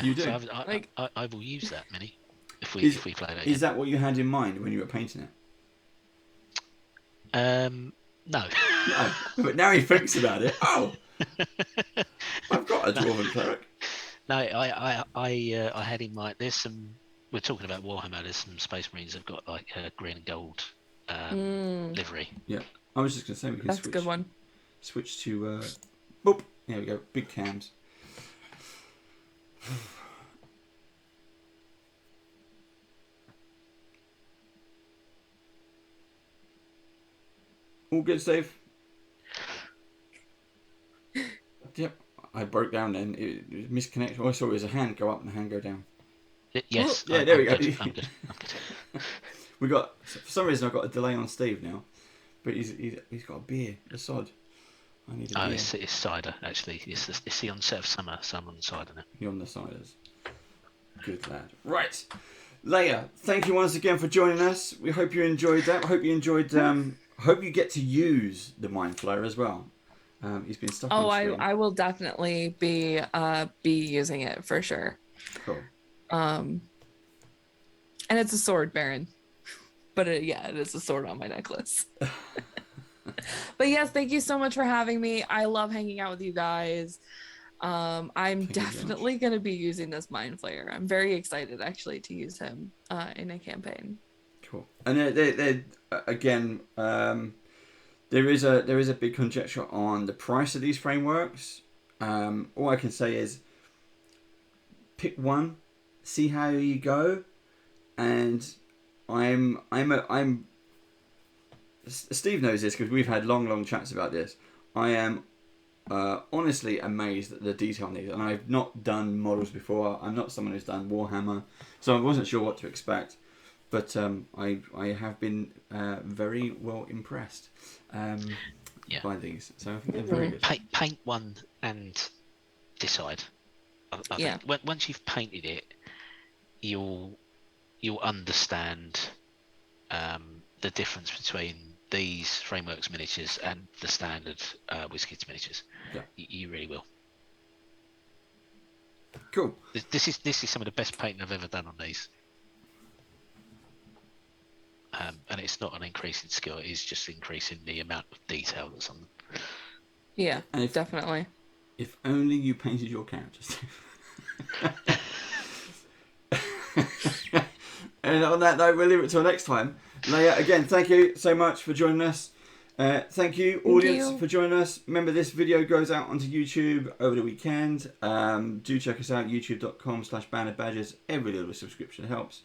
You do. so Like- I will use that mini if Is- we play that. Is Again. that what you had in mind when you were painting it? No. No, but now he thinks about it. Oh, I've got a Dwarven Cleric. No, I had in mind. There's some. We're talking about Warhammer. There's some Space Marines that've got like a green and gold livery. Yeah, I was just going to say we can That's switch. a good one. Switch to. Boop. There we go. Big cams. All good, Steve? Yep. I broke down then. It misconnected. All I saw was a hand go up and a hand go down. Yes. Yeah, there we go. I'm good. We got, for some reason, I've got a delay on Steve now. But he's got a beer. A sod. I need a beer. It's cider, actually. It's the onset of summer, so I'm on cider now. You're on the ciders. Good lad. Right. Leia, thank you once again for joining us. We hope you enjoyed that. I hope you enjoyed. Hope you get to use the Mind Flayer as well. He's been stuck on screen. I will definitely be using it for sure. Cool. And it's a sword, Baron. But it is a sword on my necklace. But yes, thank you so much for having me. I love hanging out with you guys. I'm definitely going to be using this Mind Flayer. I'm very excited actually to use him in a campaign. Cool. And again, there is a big conjecture on the price of these frameworks. All I can say is pick one, see how you go, and Steve knows this because we've had long chats about this. I am honestly amazed at the detail in these, and I've not done models before. I'm not someone who's done Warhammer, so I wasn't sure what to expect. But I have been very well impressed by these. So I think they're very good. Paint one and decide. I think once you've painted it, you'll understand the difference between these frameworks miniatures and the standard WizKids miniatures. Yeah. You really will. Cool. This is some of the best painting I've ever done on these. And it's not an increase in skill, it is just increasing the amount of detail that's on them. Yeah, definitely. If only you painted your characters. And on that note, we'll leave it till next time. Leia, again, thank you so much for joining us. Thank you, audience, for joining us. Remember, this video goes out onto YouTube over the weekend. Do check us out, youtube.com/bandofbadgers. Every little subscription helps.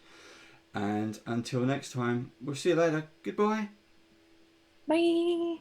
And until next time, we'll see you later. Goodbye. Bye.